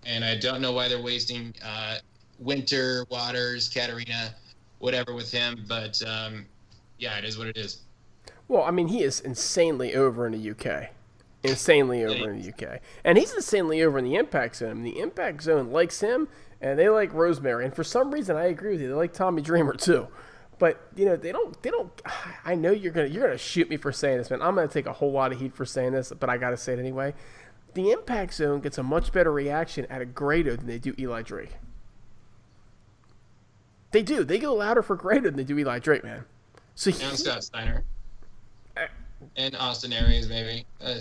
And I don't know why they're wasting Winter, Waters, Katarina, whatever with him, but yeah, it is what it is. Well, I mean, he is insanely over in the UK. Insanely over in the UK. And he's insanely over in the Impact Zone. The Impact Zone likes him, and they like Rosemary. And for some reason, I agree with you. They like Tommy Dreamer, too. But, you know, they don't I know you're gonna shoot me for saying this, man. I'm going to take a whole lot of heat for saying this, but I got to say it anyway. The Impact Zone gets a much better reaction out of Grado than they do Eli Drake. They do. They go louder for Grado than they do Eli Drake, man. So and Scott Steiner. And Austin Aries, maybe. I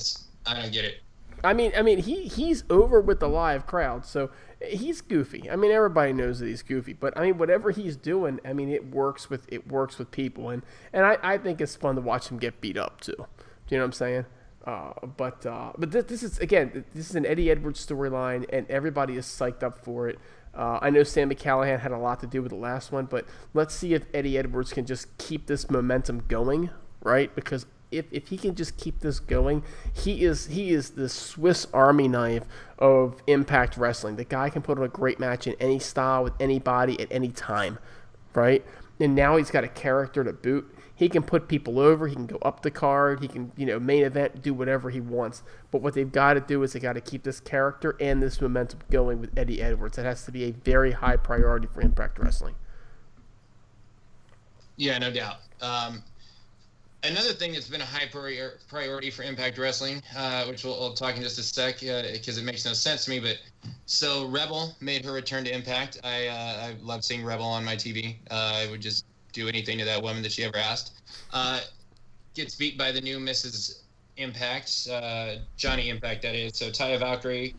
don't get it. I mean, he's over with the live crowd, so he's goofy. I mean, everybody knows that he's goofy, but I mean, whatever he's doing, I mean, it works with people, and I think it's fun to watch him get beat up too. Do you know what I'm saying? But this is an Eddie Edwards storyline, and everybody is psyched up for it. I know Sami Callihan had a lot to do with the last one, but let's see if Eddie Edwards can just keep this momentum going, right? Because if he can just keep this going, he is the Swiss Army knife of Impact Wrestling. The guy can put on a great match in any style with anybody at any time, right? And now he's got a character to boot. He can put people over. He can go up the card. He can, main event, do whatever he wants. But what they've got to do is they got to keep this character and this momentum going with Eddie Edwards. That has to be a very high priority for Impact Wrestling. Yeah, no doubt. Another thing that's been a high priority for Impact Wrestling, which we'll talk in just a sec, because it makes no sense to me. But so Rebel made her return to Impact. I love seeing Rebel on my TV. I would just do anything to that woman that she ever asked. Gets beat by the new Mrs. Impact, Johnny Impact, that is. So Taya Valkyrie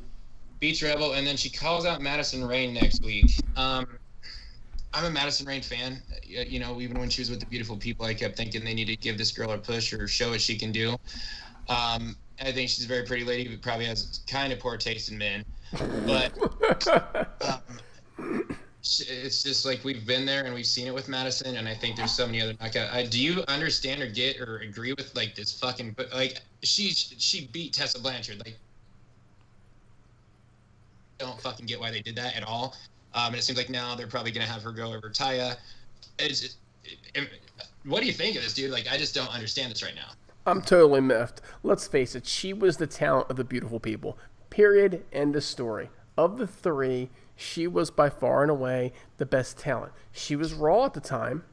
beats Rebel, and then she calls out Madison Rayne next week. I'm a Madison Rayne fan. Even when she was with the Beautiful People, I kept thinking they need to give this girl a push or show what she can do. I think she's a very pretty lady, but probably has kind of poor taste in men. But it's just like we've been there and we've seen it with Madison, and I think there's so many other knockouts. Do you understand or get or agree with like this fucking she beat Tessa Blanchard? Like, don't fucking get why they did that at all. And it seems like now they're probably going to have her go over Taya. What do you think of this, dude? Like, I just don't understand this right now. I'm totally miffed. Let's face it. She was the talent of the Beautiful People. Period. End of story. Of the three, she was by far and away the best talent. She was raw at the time,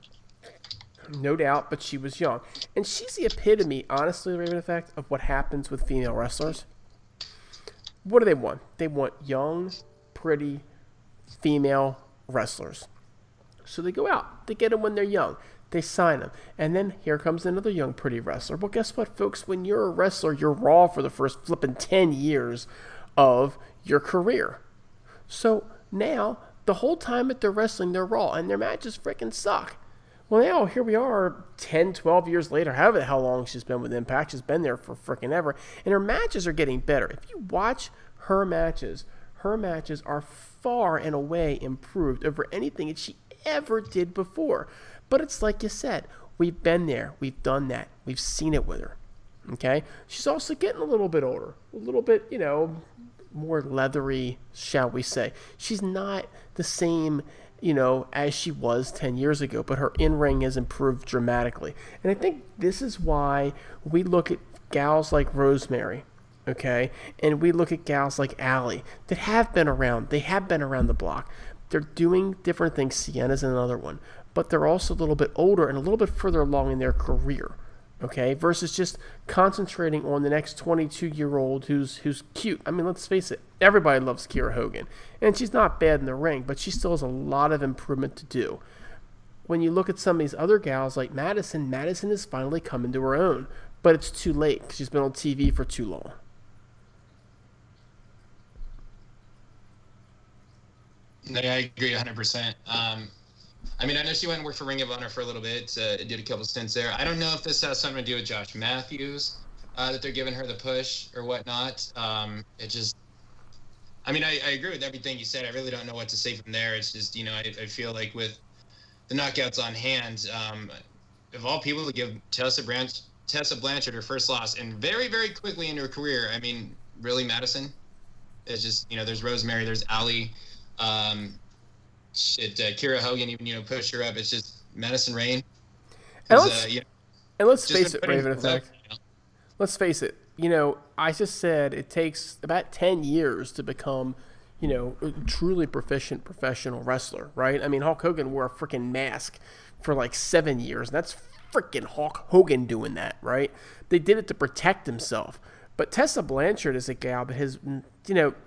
no doubt, but she was young. And she's the epitome, honestly, Raven Effect, of what happens with female wrestlers. What do they want? They want young, pretty female wrestlers. So they go out. They get them when they're young. They sign them. And then here comes another young, pretty wrestler. Well, guess what, folks? When you're a wrestler, you're raw for the first flipping 10 years of your career. So now, the whole time that they're wrestling, they're raw. And their matches freaking suck. Well, now, here we are 10, 12 years later, however the hell long she's been with Impact. She's been there for freaking ever. And her matches are getting better. If you watch her matches are far and away improved over anything that she ever did before. But it's like you said, we've been there, we've done that, we've seen it with her. Okay? She's also getting a little bit older, a little bit, more leathery, shall we say. She's not the same, as she was 10 years ago, but her in-ring has improved dramatically. And I think this is why we look at gals like Rosemary, okay, and we look at gals like Allie that have been around. They have been around the block. They're doing different things. Sienna's another one. But they're also a little bit older and a little bit further along in their career, okay, versus just concentrating on the next 22-year-old who's cute. I mean, let's face it. Everybody loves Kiera Hogan. And she's not bad in the ring, but she still has a lot of improvement to do. When you look at some of these other gals like Madison is finally coming to her own. But it's too late because she's been on TV for too long. No, I agree 100%. I know she went and worked for Ring of Honor for a little bit, did a couple stints there. I don't know if this has something to do with Josh Matthews, that they're giving her the push or whatnot. I agree with everything you said. I really don't know what to say from there. It's just, I feel like with the knockouts on hand, of all people to give Tessa Blanchard her first loss and very, very quickly into her career, really, Madison? It's just, there's Rosemary, there's Allie, Kiera Hogan even pushed her up. It's just Madison Rayne. And let's face it, Raven Effect. Let's face it. I just said it takes about 10 years to become, a truly proficient professional wrestler, right? Hulk Hogan wore a freaking mask for like 7 years. And that's freaking Hulk Hogan doing that, right? They did it to protect himself. But Tessa Blanchard is a gal that has,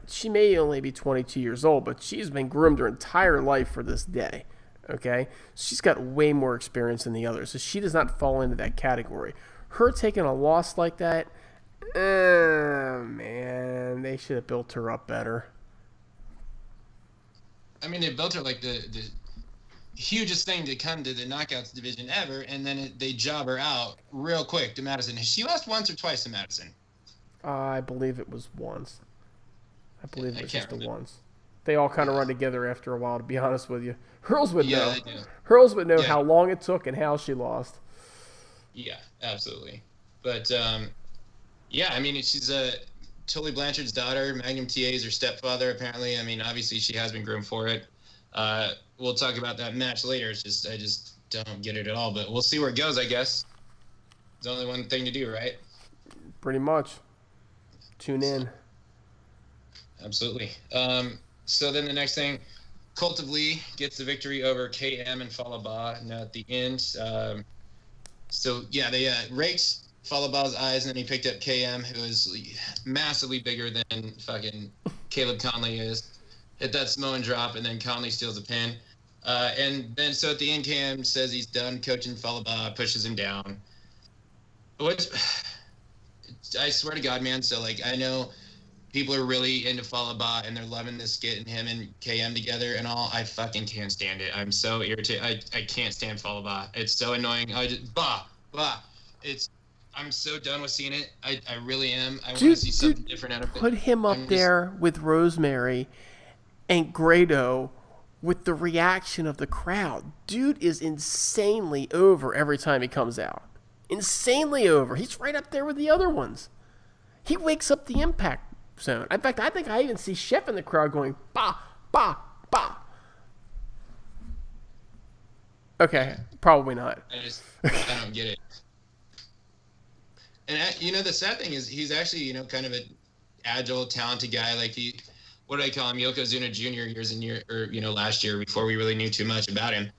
she may only be 22 years old, but she's been groomed her entire life for this day, okay? She's got way more experience than the others, so she does not fall into that category. Her taking a loss like that, man, they should have built her up better. They built her like the hugest thing to come to the Knockouts division ever, and then they job her out real quick to Madison. Has she lost once or twice to Madison? I believe it was once. I believe it was just the once. They all kind of run together after a while, to be honest with you. Hurls would know. They do. Hurls would know how long it took and how she lost. Yeah, absolutely. But, yeah, I mean, she's Tully Blanchard's daughter. Magnum TA is her stepfather, apparently. I mean, obviously she has been groomed for it. We'll talk about that match later. It's just I just don't get it at all. But we'll see where it goes, I guess. There's only one thing to do, right? Pretty much. Tune in. Absolutely. So then the next thing, Cult of Lee gets the victory over KM and Fallah Bahh. Now at the end, so yeah, they raked Fallah Bahh's eyes, and then he picked up KM, who is massively bigger than fucking Caleb Conley is. Hit that Samoan drop, and then Conley steals a pin. And then so at the end, KM says he's done coaching Fallah Bahh, pushes him down. Which I swear to God, man. So like I know people are really into Fallah Bahh and they're loving this skit and him and KM together and all. I fucking can't stand it. I'm so irritated. I can't stand Fallah Bahh. It's so annoying. I just Bahh. I'm so done with seeing it. I really am. I want to see something different out of it. Put him up there with Rosemary and Grado with the reaction of the crowd. Dude is insanely over every time he comes out. Insanely over. He's right up there with the other ones. He wakes up the Impact Zone. In fact, I think I even see Chef in the crowd going, bah, bah, bah. Okay, probably not. I don't get it. And the sad thing is he's actually, kind of an agile, talented guy. Like what do I call him? Yokozuna Jr. Last year before we really knew too much about him.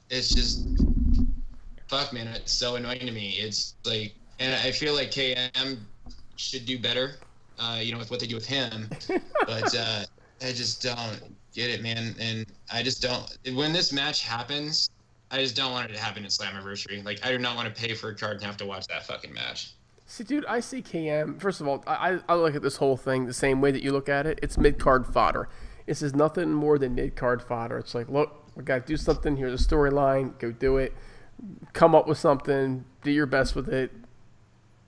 It's just, fuck, man, it's so annoying to me. It's like, and I feel like KM should do better, with what they do with him. But I just don't get it, man. And I just don't. When this match happens, I just don't want it to happen at Slammiversary. Like, I do not want to pay for a card and have to watch that fucking match. See, dude, I see KM. First of all, I look at this whole thing the same way that you look at it. It's mid-card fodder. This is nothing more than mid-card fodder. It's like, look, we got to do something. Here's a storyline. Go do it. Come up with something. Do your best with it.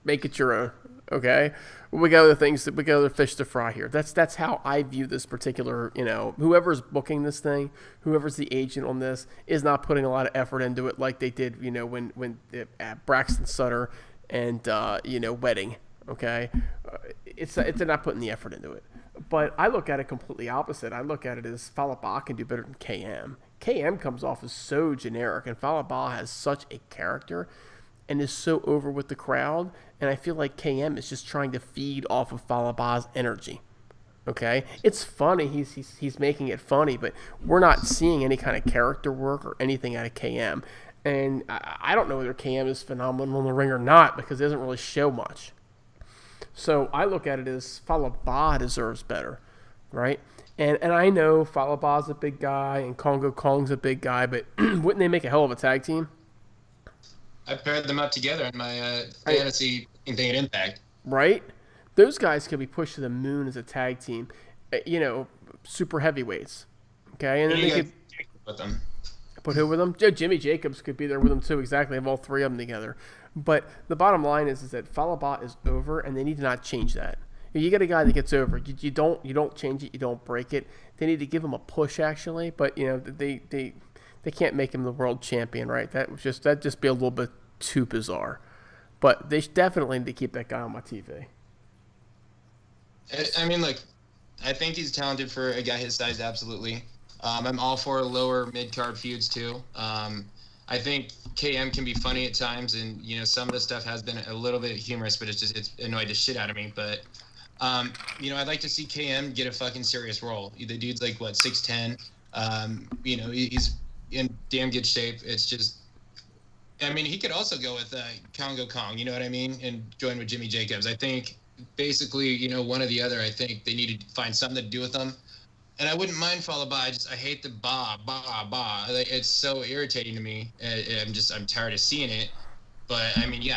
Make it your own. Okay? We got other fish to fry here. That's how I view this particular, whoever's booking this thing, whoever's the agent on this, is not putting a lot of effort into it like they did, when Braxton Sutter and Wedding. Okay? They're not putting the effort into it. But I look at it completely opposite. I look at it as Fallah Bahh can do better than KM. KM comes off as so generic, and Fallah Bahh has such a character and is so over with the crowd, and I feel like KM is just trying to feed off of Fallah Bahh's energy. Okay? It's funny, he's making it funny, but we're not seeing any kind of character work or anything out of KM. And I don't know whether KM is phenomenal in the ring or not, because it doesn't really show much. So I look at it as Fallah Bahh deserves better, right? And I know Fallah Bahh's a big guy and Congo Kong's a big guy, but wouldn't they make a hell of a tag team? I paired them up together in my fantasy thing at Impact. Right? Those guys could be pushed to the moon as a tag team. Super heavyweights. Okay? And then they could with them. Put who with them? Jimmy Jacobs could be there with them too. Exactly. Have all three of them together. But the bottom line is that Fallah Bahh is over, and they need to not change that. You get a guy that gets over. You don't change it. You don't break it. They need to give him a push, actually. But they can't make him the world champion, right? That'd just be a little bit too bizarre. But they definitely need to keep that guy on my TV. I mean, look, I think he's talented for a guy his size, absolutely. I'm all for lower mid-card feuds, too. I think KM can be funny at times, and, some of the stuff has been a little bit humorous, but it's annoyed the shit out of me. But, I'd like to see KM get a fucking serious role. The dude's like, 6'10". He's in damn good shape. It's just, he could also go with Congo Kong, you know what I mean, and join with Jimmy Jacobs. I think basically, one or the other. I think they need to find something to do with them. And I wouldn't mind Fallah Bahh. I hate the bah. Like, it's so irritating to me. I'm tired of seeing it. But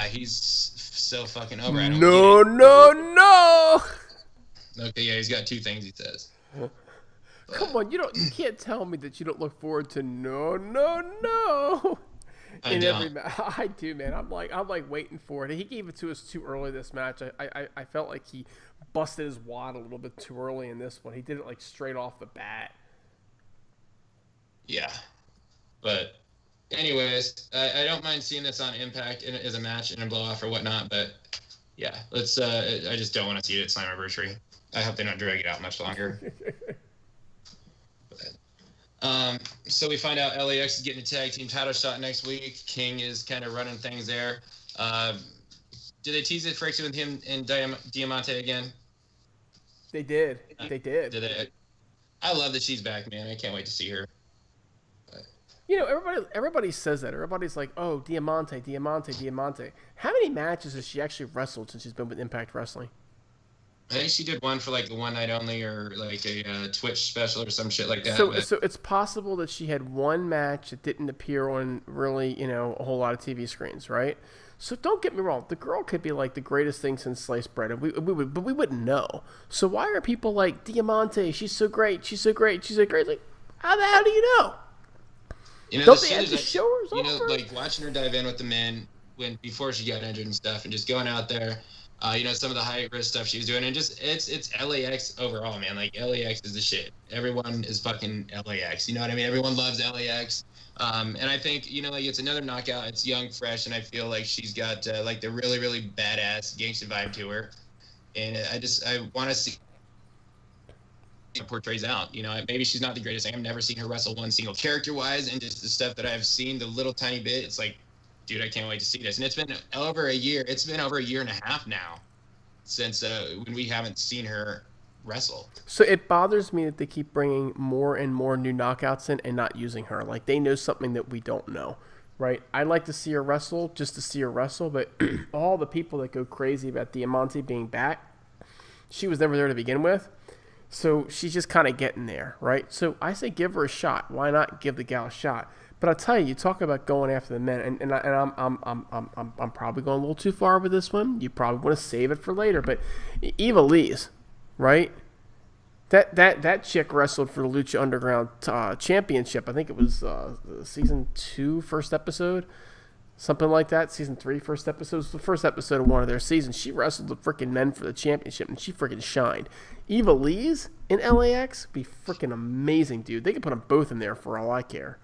he's so fucking over. I don't No. Okay, yeah, he's got two things he says. Come on, you can't tell me that you don't look forward to no. I don't. I do, man. I'm like waiting for it. He gave it to us too early this match. I felt like he busted his wad a little bit too early in this one. He did it like straight off the bat. Yeah, but anyways, I don't mind seeing this on Impact as a match and a blow-off or whatnot, but yeah, let's. I just don't want to see it at Slammiversary. I hope they don't drag it out much longer. So we find out LAX is getting a tag team title shot next week. King is kind of running things there. Did they tease it friction with him and Diamante again? They did. They did. Did they? I love that she's back, man. I can't wait to see her. You know, everybody says that. Everybody's like, "Oh, Diamante, Diamante, Diamante." How many matches has she actually wrestled since she's been with Impact Wrestling? I think she did one for like the one night only, or like a Twitch special or some shit like that. So it's possible that she had one match that didn't appear on really, a whole lot of TV screens, right? So don't get me wrong, the girl could be like the greatest thing since sliced bread, and we wouldn't know. So why are people like Diamante? She's so great. She's so great. She's so great. Like, how the hell do you know? Don't they have to show her? Like watching her dive in with the men before she got injured and stuff, and just going out there. Some of the high risk stuff she was doing, and just it's LAX overall, man. Like LAX is the shit. Everyone is fucking LAX. You know what I mean? Everyone loves LAX. And I think it's another knockout. It's young, fresh, and I feel like she's got like the really, really badass gangsta vibe to her. And I want to see it portrays out. Maybe she's not the greatest thing. I've never seen her wrestle one single character wise, and just the stuff that I've seen, the little tiny bit, it's like, dude, I can't wait to see this. And it's been over a year. It's been over a year and a half now since when we haven't seen her wrestle. So it bothers me that they keep bringing more and more new knockouts in and not using her. Like they know something that we don't know, right? I'd like to see her wrestle just to see her wrestle, but all the people that go crazy about Diamante being back, she was never there to begin with. So she's just kind of getting there, right? So I say give her a shot. Why not give the gal a shot? But I'll tell you, talk about going after the men, and I'm probably going a little too far with this one. You probably want to save it for later. But Eva Lee's, right? That chick wrestled for the Lucha Underground Championship. I think it was season 2, first episode, something like that. Season 3, first episode. It was the first episode of one of their seasons. She wrestled the freaking men for the championship, and she freaking shined. Eva Lee's in LAX be freaking amazing, dude. They could put them both in there for all I care.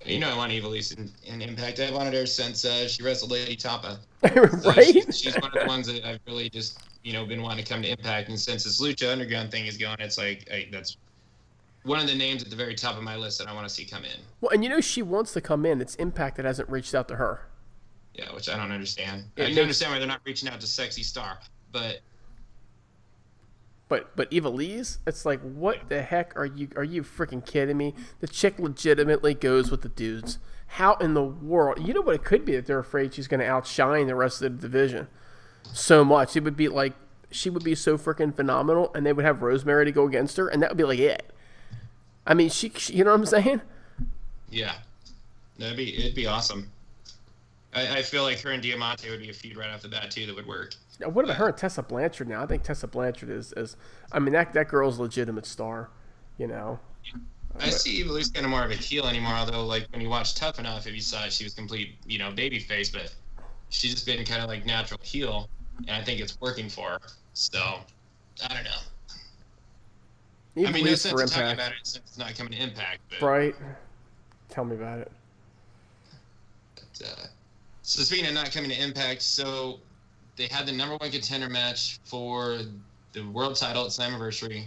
I want Eva Lise in Impact. I wanted her since she wrestled Lady Tapa. Right? She's one of the ones that I've really just, been wanting to come to Impact. And since this Lucha Underground thing is going, it's like, that's one of the names at the very top of my list that I want to see come in. Well, and she wants to come in. It's Impact that hasn't reached out to her. Yeah, which I don't understand. I can understand why they're not reaching out to Sexy Star, but Eva Lee's, it's like, what the heck are you freaking kidding me? The chick legitimately goes with the dudes. How in the world? You know what it could be, that they're afraid she's going to outshine the rest of the division so much. It would be like she would be so freaking phenomenal, and they would have Rosemary to go against her, and that would be like it. I mean, she you know what I'm saying? Yeah, it'd be awesome. I feel like her and Diamante would be a feud right off the bat too that would work. What about her and Tessa Blanchard now? I think Tessa Blanchard is I mean, that girl's a legitimate star, I see Eva Lee's kind of more of a heel anymore, although, like, when you watch Tough Enough, if you saw it, she was complete, baby face, but she's just been kind of like natural heel, and I think it's working for her. So, I don't know. Eva I mean, Lee's no sense for in talking Impact. about it since it's not coming to Impact. But, Right. Tell me about it. So speaking of not coming to Impact, so they had the number 1 contender match for the world title at Slammiversary,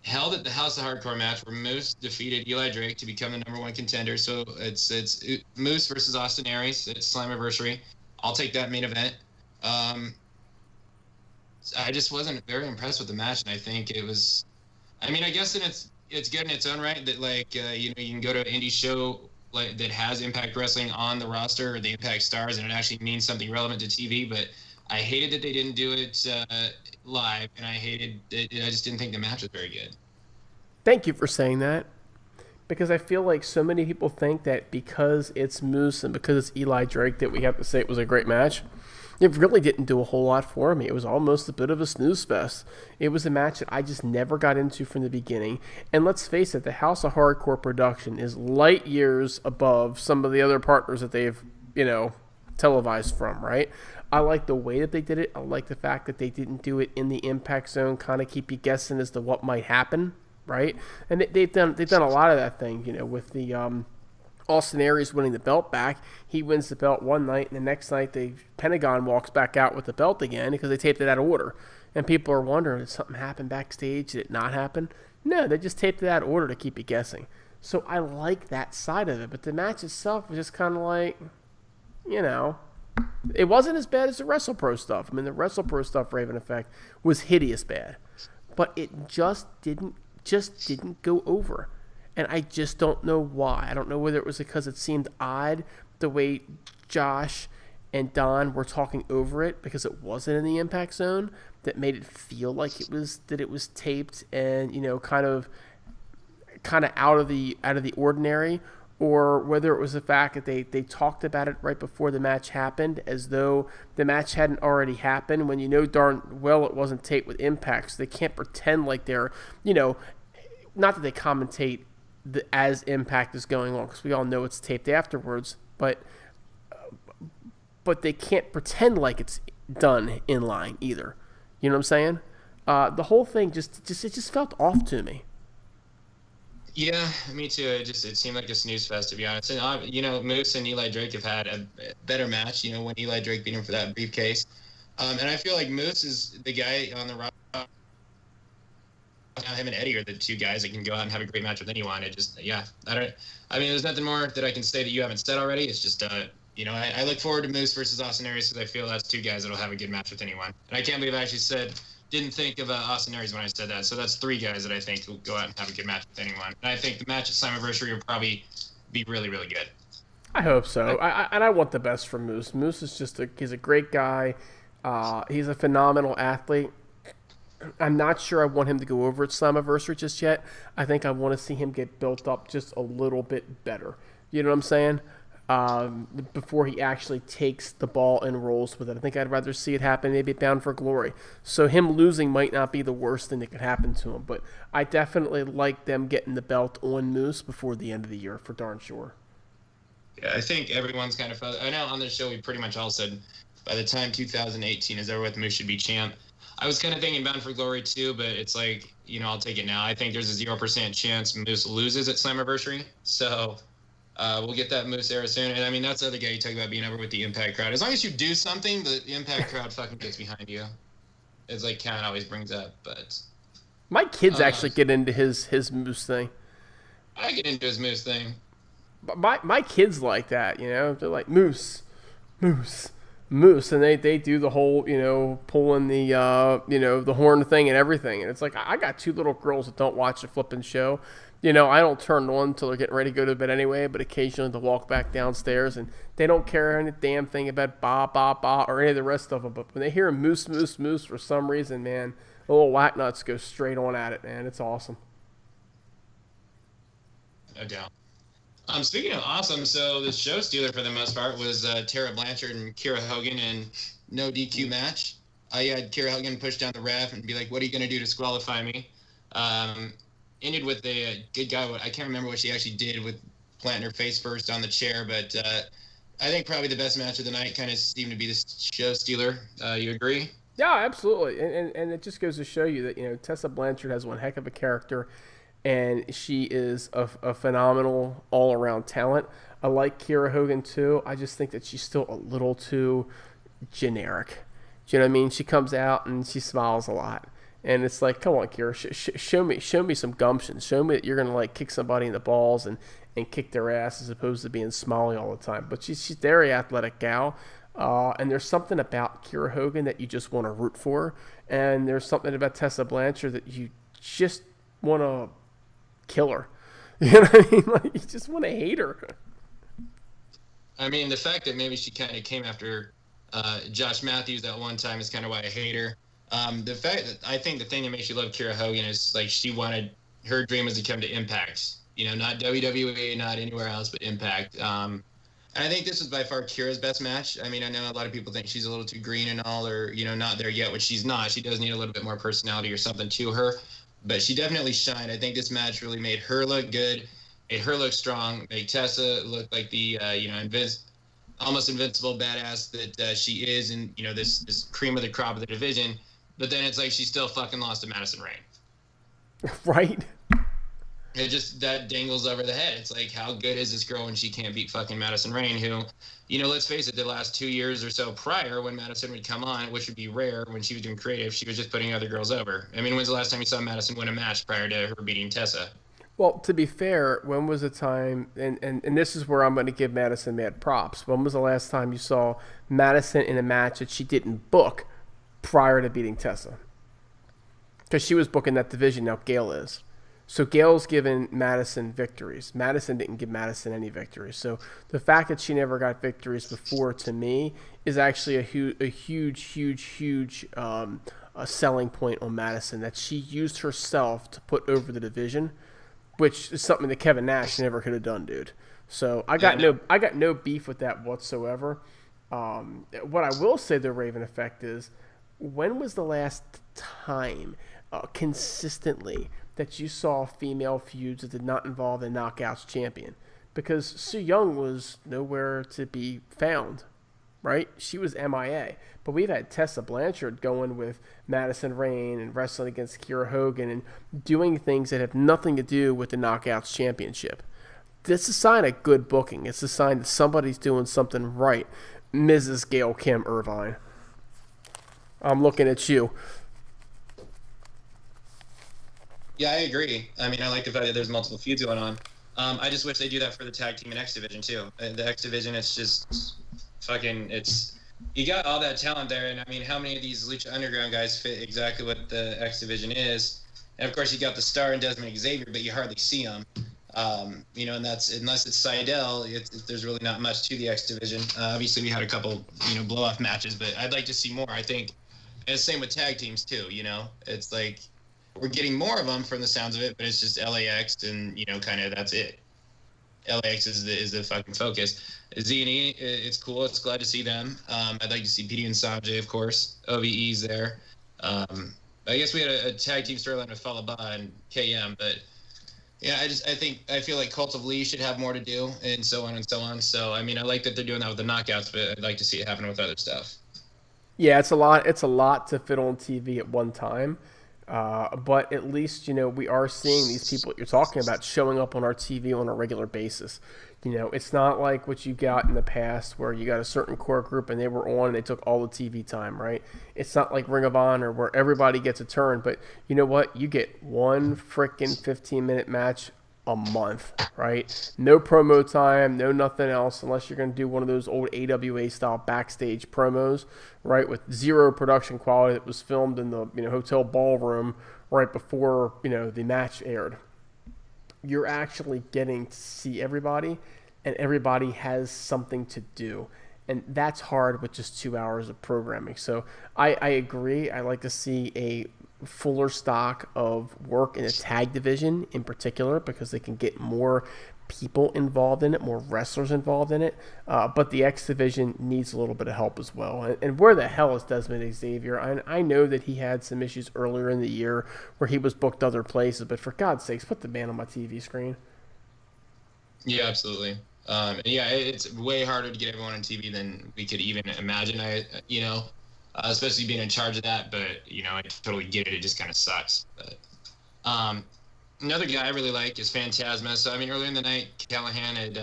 held at the House of Hardcore match, where Moose defeated Eli Drake to become the number 1 contender. So it's Moose versus Austin Aries at Slammiversary. I'll take that main event. I just wasn't very impressed with the match, and I think it was. I mean, I guess it's good in its own right that, like, you can go to an indie show like that has Impact Wrestling on the roster, or the Impact Stars, and it actually means something relevant to TV. But I hated that they didn't do it live, and I just didn't think the match was very good. Thank you for saying that, because I feel like so many people think that because it's Moose and because it's Eli Drake that we have to say it was a great match. It really didn't do a whole lot for me. It was almost a bit of a snooze fest. It was a match that I just never got into from the beginning. And let's face it, the House of Hardcore production is light years above some of the other partners that they've, televised from, right? I like the way that they did it. I like the fact that they didn't do it in the Impact Zone, kind of keep you guessing as to what might happen, right? And they've done a lot of that thing, with the Austin Aries winning the belt back. He wins the belt one night, and the next night Pentagon walks back out with the belt again because they taped it out of order. And people are wondering, did something happen backstage? Did it not happen? No, they just taped it out of order to keep you guessing. So I like that side of it. But the match itself was just kind of like, it wasn't as bad as the WrestlePro stuff. I mean, the WrestlePro stuff, Raven Effect, was hideous bad. But it just didn't go over. And I just don't know why. I don't know whether it was because it seemed odd the way Josh and Don were talking over it because it wasn't in the Impact Zone that made it feel like it was taped and kind of out of the ordinary, or whether it was the fact that they talked about it right before the match happened as though the match hadn't already happened when darn well it wasn't taped with Impact, so they can't pretend like they're not that they commentate as Impact is going on, because we all know it's taped afterwards, but they can't pretend like it's done in line either. You know what I'm saying? The whole thing just felt off to me. Yeah, me too. It seemed like a snooze fest, to be honest. And Moose and Eli Drake have had a better match. When Eli Drake beat him for that briefcase, and I feel like Moose is the guy on the roster. Him and Eddie are the two guys that can go out and have a great match with anyone. There's nothing more that I can say that you haven't said already. It's just, I look forward to Moose versus Austin Aries because I feel that's two guys that'll have a good match with anyone. And I can't believe I actually didn't think of Austin Aries when I said that. So that's three guys that I think will go out and have a good match with anyone. And I think the match at Slammiversary will probably be really, really good. I hope so. I want the best for Moose. Moose is he's a great guy. He's a phenomenal athlete. I'm not sure I want him to go over at Slammiversary just yet. I think I want to see him get built up just a little bit better. You know what I'm saying? Before he actually takes the ball and rolls with it. I think I'd rather see it happen maybe at Bound for Glory. So him losing might not be the worst thing that could happen to him. But I definitely like them getting the belt on Moose before the end of the year for darn sure. Yeah, I think everyone's kind of... I know on the show we pretty much all said by the time 2018 is over with, Moose should be champ. I was kind of thinking Bound for Glory too, but it's like, I'll take it now. I think there's a 0% chance Moose loses at Slammiversary. So we'll get that Moose era soon. And that's the other guy you talk about being over with the Impact crowd. As long as you do something, the Impact crowd fucking gets behind you. It's like Count always brings up, but... My kids actually get into his Moose thing. I get into his Moose thing. But my kids like that, They're like, Moose, Moose. Moose, and they do the whole pulling the the horn thing and everything, and it's like I got two little girls that don't watch the flipping show. I don't turn it on until they're getting ready to go to bed anyway, but occasionally they'll walk back downstairs and they don't care any damn thing about Bahh, Bahh, Bahh or any of the rest of them. But when they hear Moose, Moose, Moose for some reason, man, the little whack nuts go straight on at it, man. It's awesome. No doubt. Speaking of awesome, so the show stealer for the most part was Tara Blanchard and Kiera Hogan in no DQ match. I had Kiera Hogan push down the ref and be like, "What are you going to do to disqualify me?" Ended with a good guy. I can't remember what she actually did with planting her face first on the chair, but I think probably the best match of the night kind of seemed to be the show stealer. You agree? Yeah, absolutely. And it just goes to show you that Tessa Blanchard has one heck of a character. And she is a phenomenal all-around talent. I like Kiera Hogan, too. I just think that she's still a little too generic. Do you know what I mean? She comes out and she smiles a lot. And it's like, come on, Kiera, show me some gumption. Show me that you're going to, kick somebody in the balls and kick their ass as opposed to being smiley all the time. But she's a very athletic gal. And there's something about Kiera Hogan that you just want to root for. And there's something about Tessa Blanchard that you just want to kill her. You know what I mean? You just want to hate her. The fact that maybe she kind of came after Josh Matthews that one time is kind of why I hate her. The fact that I think the thing that makes you love Kiera Hogan is her dream was to come to Impact. Not WWE, not anywhere else, but Impact. And I think this was by far Kiera's best match. I mean, I know a lot of people think she's a little too green and all, or, you know, not there yet, which she's not. She does need a little bit more personality or something to her, but she definitely shined. I think this match really made her look good, made her look strong, made Tessa look like the, you know, almost invincible badass that she is, and, you know, this cream of the crop of the division. But then it's like she still fucking lost to Madison Rayne. Right? It just, that dangles over the head. It's like, how good is this girl when she can't beat fucking Madison Rayne, who, you know, let's face it, the last 2 years or so prior, when Madison would come on, which would be rare when she was doing creative, she was just putting other girls over. I mean, when's the last time you saw Madison win a match prior to her beating Tessa? Well, to be fair, when was the time, and this is where I'm going to give Madison mad props, when was the last time you saw Madison in a match that she didn't book prior to beating Tessa? Because she was booking that division, now Gail is. So Gail's given Madison victories. Madison didn't give Madison any victories. So the fact that she never got victories before, to me, is actually a huge selling point on Madison, that she used herself to put over the division, which is something that Kevin Nash never could have done, dude. So I got no beef with that whatsoever. What I will say the Raven effect is, when was the last time consistently that you saw female feuds that did not involve a Knockouts champion? Because Su Yung was nowhere to be found, right? She was MIA. But we've had Tessa Blanchard going with Madison Rayne and wrestling against Kiera Hogan and doing things that have nothing to do with the Knockouts championship. That's a sign of good booking. It's a sign that somebody's doing something right. Mrs. Gail Kim Irvine, I'm looking at you. Yeah, I agree. I mean, I like the fact that there's multiple feuds going on. I just wish they do that for the tag team and X Division too. The X Division, it's just fucking, you got all that talent there, and I mean, how many of these Lucha Underground guys fit exactly what the X Division is? And of course, you got the star in Desmond Xavier, but you hardly see him. You know, and that's, unless it's Sydal, there's really not much to the X Division. Obviously, we had a couple, you know, blow-off matches, but I'd like to see more. I think, and the same with tag teams too. You know, it's like, we're getting more of them from the sounds of it, but it's just LAX, and, you know, kind of that's it. LAX is the fucking focus. Z&E, it's cool. It's glad to see them. I'd like to see PD and Sanjay, of course. OVE's there. I guess we had a tag team storyline with Fallah, Bahh and KM, but yeah, I feel like Cult of Lee should have more to do, and so on and so on. So, I mean, I like that they're doing that with the Knockouts, but I'd like to see it happen with other stuff. Yeah, it's a lot to fit on TV at one time. But at least, you know, we are seeing these people you're talking about showing up on our TV on a regular basis. You know, it's not like what you got in the past where you got a certain core group and they were on and they took all the TV time, right? It's not like Ring of Honor where everybody gets a turn, but you know what? You get one freaking 15-minute match a month, right? No promo time, no nothing else, unless you're going to do one of those old AWA style backstage promos, right, with zero production quality that was filmed in the, you know, hotel ballroom right before, you know, the match aired. You're actually getting to see everybody, and everybody has something to do, and that's hard with just 2 hours of programming. So I agree. I like to see a fuller stock of work in the tag division in particular, because they can get more people involved in it, more wrestlers involved in it. But the X division needs a little bit of help as well. And where the hell is Desmond Xavier? I know that he had some issues earlier in the year where he was booked other places, but for God's sakes, put the man on my TV screen. Yeah, absolutely. Yeah, it's way harder to get everyone on TV than we could even imagine. Especially being in charge of that, but, you know, I totally get it. It just kind of sucks. But another guy I really like is Phantasma. So, I mean, earlier in the night, Callahan had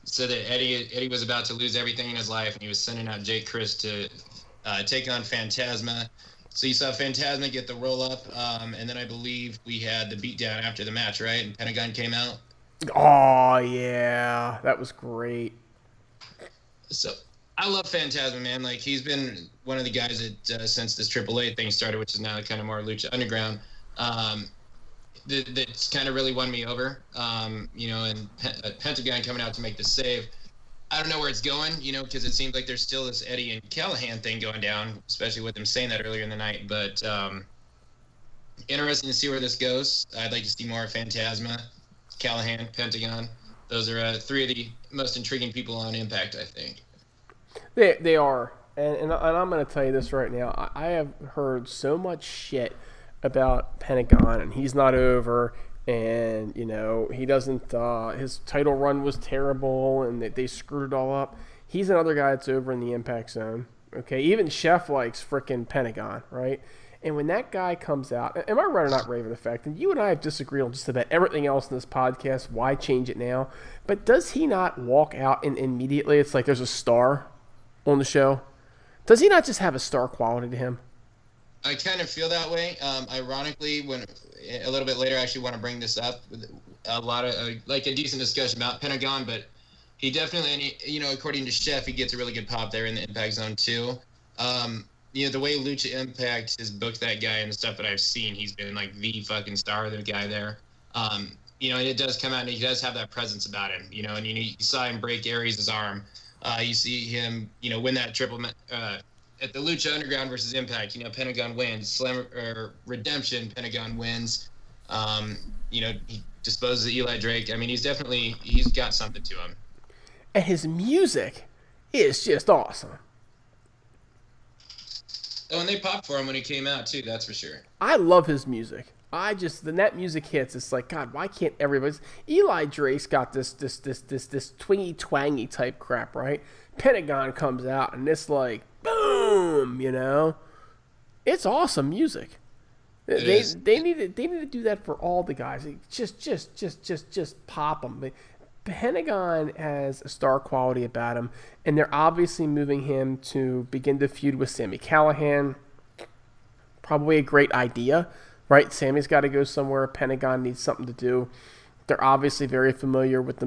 said that Eddie was about to lose everything in his life, and he was sending out Jake Chris to take on Phantasma. So you saw Phantasma get the roll-up, and then I believe we had the beatdown after the match, right? And Pentagon came out. Oh, yeah. That was great. So I love Phantasma, man. Like, he's been one of the guys that, since this AAA thing started, which is now kind of more Lucha Underground, that's kind of really won me over. You know, and Pentagon coming out to make the save. I don't know where it's going, you know, because it seems like there's still this Eddie and Callahan thing going down, especially with them saying that earlier in the night. But interesting to see where this goes. I'd like to see more of Phantasma, Callahan, Pentagon. Those are three of the most intriguing people on Impact, I think. They are. And I'm going to tell you this right now. I have heard so much shit about Pentagon, and he's not over, and, you know, he doesn't, his title run was terrible, and they screwed it all up. He's another guy that's over in the Impact Zone. Okay, even Chef likes frickin' Pentagon, right? And when that guy comes out, am I right or not, Raven Effect? And you and I have disagreed on just about everything else in this podcast. Why change it now? But does he not walk out and immediately it's like there's a star on the show? Does he not just have a star quality to him? I kind of feel that way. Ironically, when a little bit later, I actually want to bring this up with a lot of like a decent discussion about Pentagon, but he definitely, you know, according to Chef, he gets a really good pop there in the Impact Zone too. You know, the way Lucha Impact has booked that guy and the stuff that I've seen, he's been like the fucking star, the guy there. You know, and it does come out and he does have that presence about him, you know, and you saw him break Aries' arm. You see him, you know, win that triple at the Lucha Underground versus Impact. You know, Pentagon wins. Redemption, Pentagon wins. You know, he disposes of Eli Drake. I mean, he's got something to him. And his music is just awesome. Oh, and they popped for him when he came out too. That's for sure. I love his music. When that music hits, it's like, God, why can't everybody? Eli Drake's got this twingy twangy type crap, right? Pentagon comes out and it's like, boom, you know, it's awesome music. They need to do that for all the guys. Just pop them. Pentagon has a star quality about him, and they're obviously moving him to begin to feud with Sami Callihan. Probably a great idea, right? Sammy's got to go somewhere. Pentagon needs something to do. They're obviously very familiar with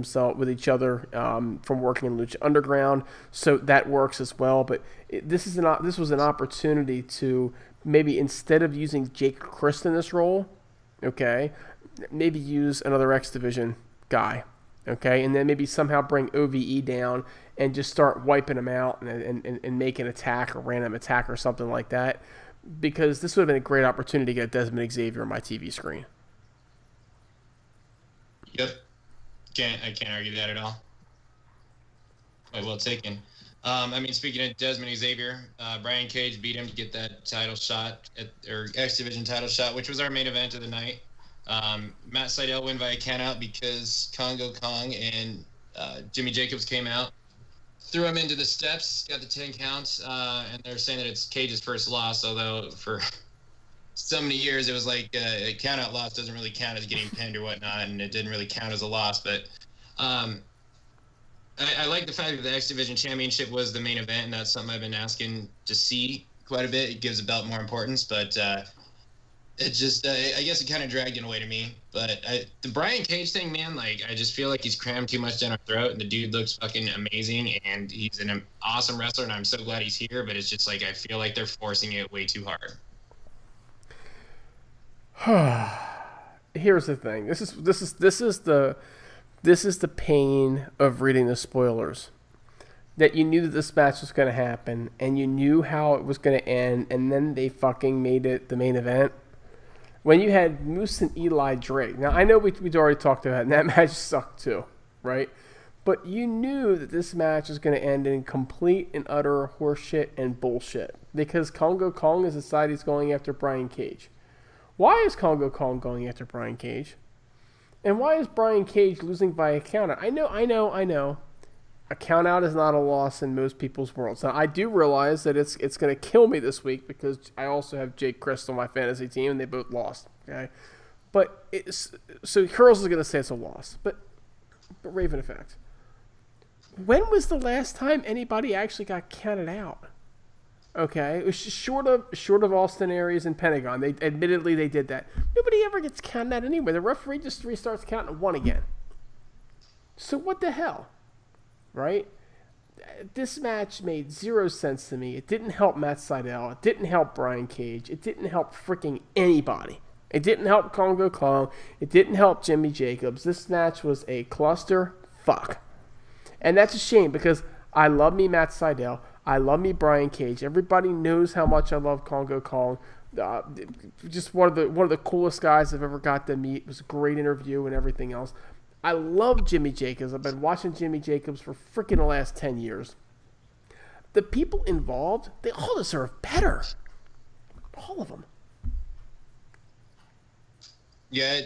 each other from working in Lucha Underground, so that works as well. But this was an opportunity to maybe, instead of using Jake Christ in this role, okay, maybe use another X Division guy. Okay, and then maybe somehow bring OVE down and just start wiping them out and make an attack, a random attack or something like that, because this would have been a great opportunity to get Desmond Xavier on my TV screen. Yep, I can't argue that at all. Quite well taken. I mean, speaking of Desmond Xavier, Brian Cage beat him to get that title shot or X Division title shot, which was our main event of the night. Matt Sydal win via countout because Congo Kong and Jimmy Jacobs came out, threw him into the steps, got the 10 counts, and they're saying that it's Cage's first loss, although for so many years it was like a countout loss doesn't really count as getting pinned or whatnot, and it didn't really count as a loss. But I like the fact that the X Division Championship was the main event, and that's something I've been asking to see quite a bit. It gives the belt more importance, but it just, I guess it kind of dragged it away to me. But the Brian Cage thing, man, like, I just feel like he's crammed too much down our throat, and the dude looks fucking amazing, and he's an awesome wrestler, and I'm so glad he's here, but it's just like, I feel like they're forcing it way too hard. Here's the thing. This is the pain of reading the spoilers. That you knew that this match was going to happen, and you knew how it was going to end, and then they fucking made it the main event. When you had Moose and Eli Drake. Now, I know we'd already talked about it, and that match sucked too, right? But you knew that this match was going to end in complete and utter horseshit and bullshit. Because Congo Kong has decided he's going after Brian Cage. Why is Congo Kong going after Brian Cage? And why is Brian Cage losing by a countout? I know. A countout is not a loss in most people's worlds. Now, I do realize that it's going to kill me this week because I also have Jake Christ on my fantasy team, and they both lost. Okay, but so Curls is going to say it's a loss, but Raven Effect. When was the last time anybody actually got counted out? Okay, it was short of Austin Aries and Pentagon. They did that. Nobody ever gets counted out anyway. The referee just restarts counting one again. So what the hell? Right? This match made zero sense to me. It didn't help Matt Sydal. It didn't help Brian Cage. It didn't help freaking anybody. It didn't help Congo Kong. It didn't help Jimmy Jacobs. This match was a cluster fuck. And that's a shame because I love me Matt Sydal. I love me Brian Cage. Everybody knows how much I love Congo Kong. Just one of the coolest guys I've ever got to meet. It was a great interview and everything else. I love Jimmy Jacobs. I've been watching Jimmy Jacobs for freaking the last 10 years. The people involved, they all deserve better. All of them. Yeah,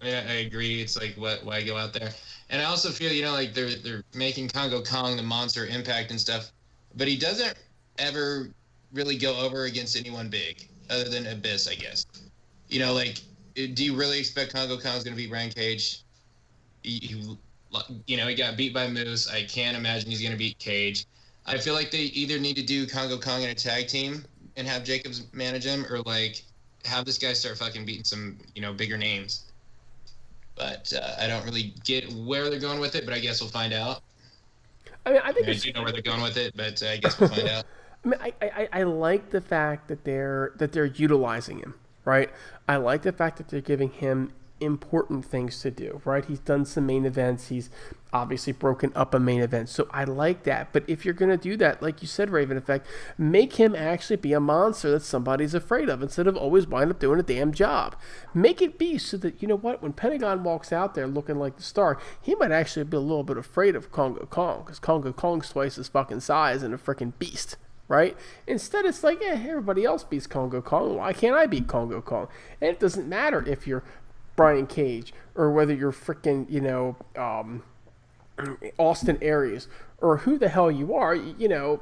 I mean, I agree. It's like, why go out there? And I also feel, like they're making Congo Kong the monster Impact and stuff, but he doesn't ever really go over against anyone big, other than Abyss, I guess. Like, do you really expect Congo Kong's going to beat Brian Cage? He got beat by Moose. I can't imagine he's going to beat Cage. I feel like they either need to do Congo Kong in a tag team and have Jacobs manage him, or like have this guy start fucking beating some, bigger names. But I don't really get where they're going with it, but I guess we'll find out. I do know where they're going with it, but I guess we'll find out. I like the fact that they're utilizing him, right? I like the fact that they're giving him important things to do, right? He's done some main events. He's obviously broken up a main event. So I like that. But if you're going to do that, like you said, Raven Effect, make him actually be a monster that somebody's afraid of instead of always wind up doing a damn job. Make it be so that, when Pentagon walks out there looking like the star, he might actually be a little bit afraid of Congo Kong because Congo Kong's twice his fucking size and a freaking beast. Right? Instead, it's like, everybody else beats Congo Kong. Why can't I beat Congo Kong? And it doesn't matter if you're Brian Cage or whether you're freaking, Austin Aries or who the hell you are. You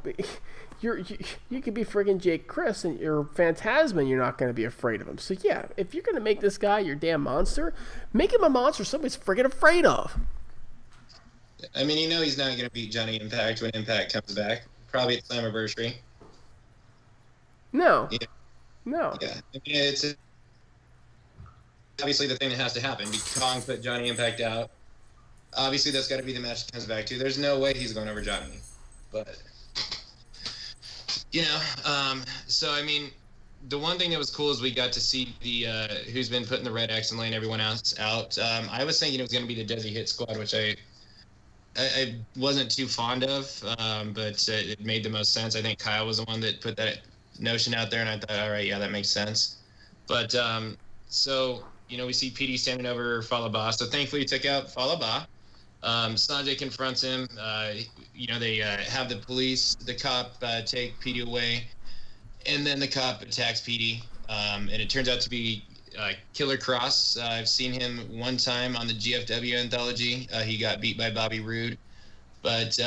could be friggin' Jake Chris and you're Phantasma and you're not going to be afraid of him. So yeah, if you're going to make this guy your damn monster, make him a monster somebody's friggin' afraid of. I mean, he's not going to beat Johnny Impact when Impact comes back. Probably at Slammiversary. No. Yeah. No. Yeah. I mean, it's obviously the thing that has to happen. Kong put Johnny Impact out. Obviously, that's got to be the match he comes back to. There's no way he's going over Johnny. But, so, I mean, the one thing that was cool is we got to see the who's been putting the red X and laying everyone else out. I was thinking it was going to be the Desi Hit Squad, which I wasn't too fond of, but it made the most sense. I think Kyle was the one that put that notion out there, and I thought, all right, yeah, that makes sense. But, so, we see PD standing over Fallah Bahh. So thankfully he took out Fallah Bahh. Sanjay confronts him. They have the cop take PD away, and then the cop attacks PD. And it turns out to be Killer Cross. I've seen him one time on the GFW anthology. He got beat by Bobby Roode. But,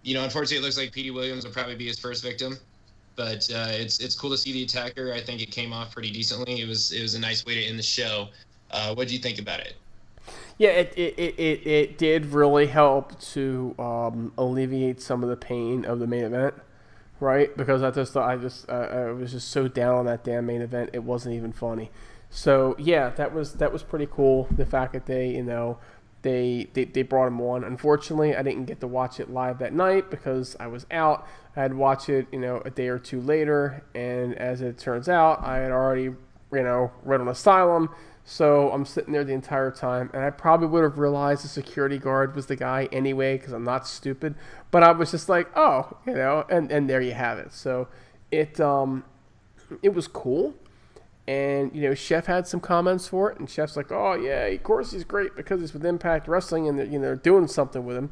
unfortunately it looks like PD Williams will probably be his first victim. But it's cool to see the attacker. I think it came off pretty decently. It was a nice way to end the show. What do you think about it? Yeah, it did really help to alleviate some of the pain of the main event, right? Because I was just so down on that damn main event, it wasn't even funny. So yeah, that was pretty cool. The fact that they they brought him on. Unfortunately, I didn't get to watch it live that night because I was out. I had watched it, a day or two later, and as it turns out, I had already, read on Asylum. So I'm sitting there the entire time, and I probably would have realized the security guard was the guy anyway because I'm not stupid. But I was just like, oh, and there you have it. So it was cool. And, Chef had some comments for it, and Chef's like, oh, yeah, of course he's great because he's with Impact Wrestling, and they're doing something with him.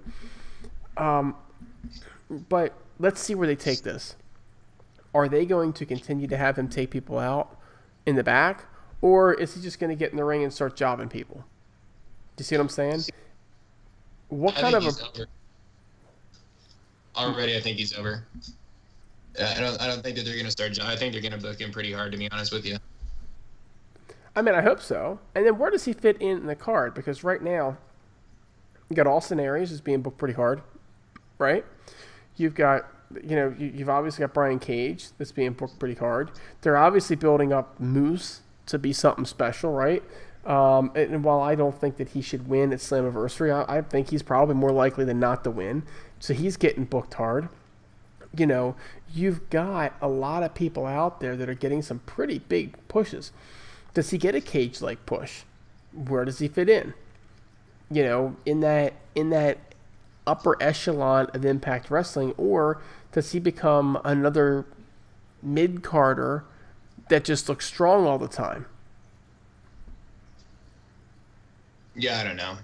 But let's see where they take this. Are they going to continue to have him take people out in the back, or is he just going to get in the ring and start jobbing people? Do you see what I'm saying? Already, I think he's over. I don't think that they're going to start. I think they're going to book him pretty hard, to be honest with you. I mean, I hope so. And then where does he fit in the card? Because right now, you got Austin Aries is being booked pretty hard, right? You've got, you've obviously got Brian Cage that's being booked pretty hard. They're obviously building up Moose to be something special, right? And while I don't think that he should win at Slammiversary, I think he's probably more likely than not to win. So he's getting booked hard. You've got a lot of people out there that are getting some pretty big pushes. Does he get a Cage-like push? Where does he fit in? In that upper echelon of Impact Wrestling, or does he become another mid-carder that just looks strong all the time? Yeah, I don't know.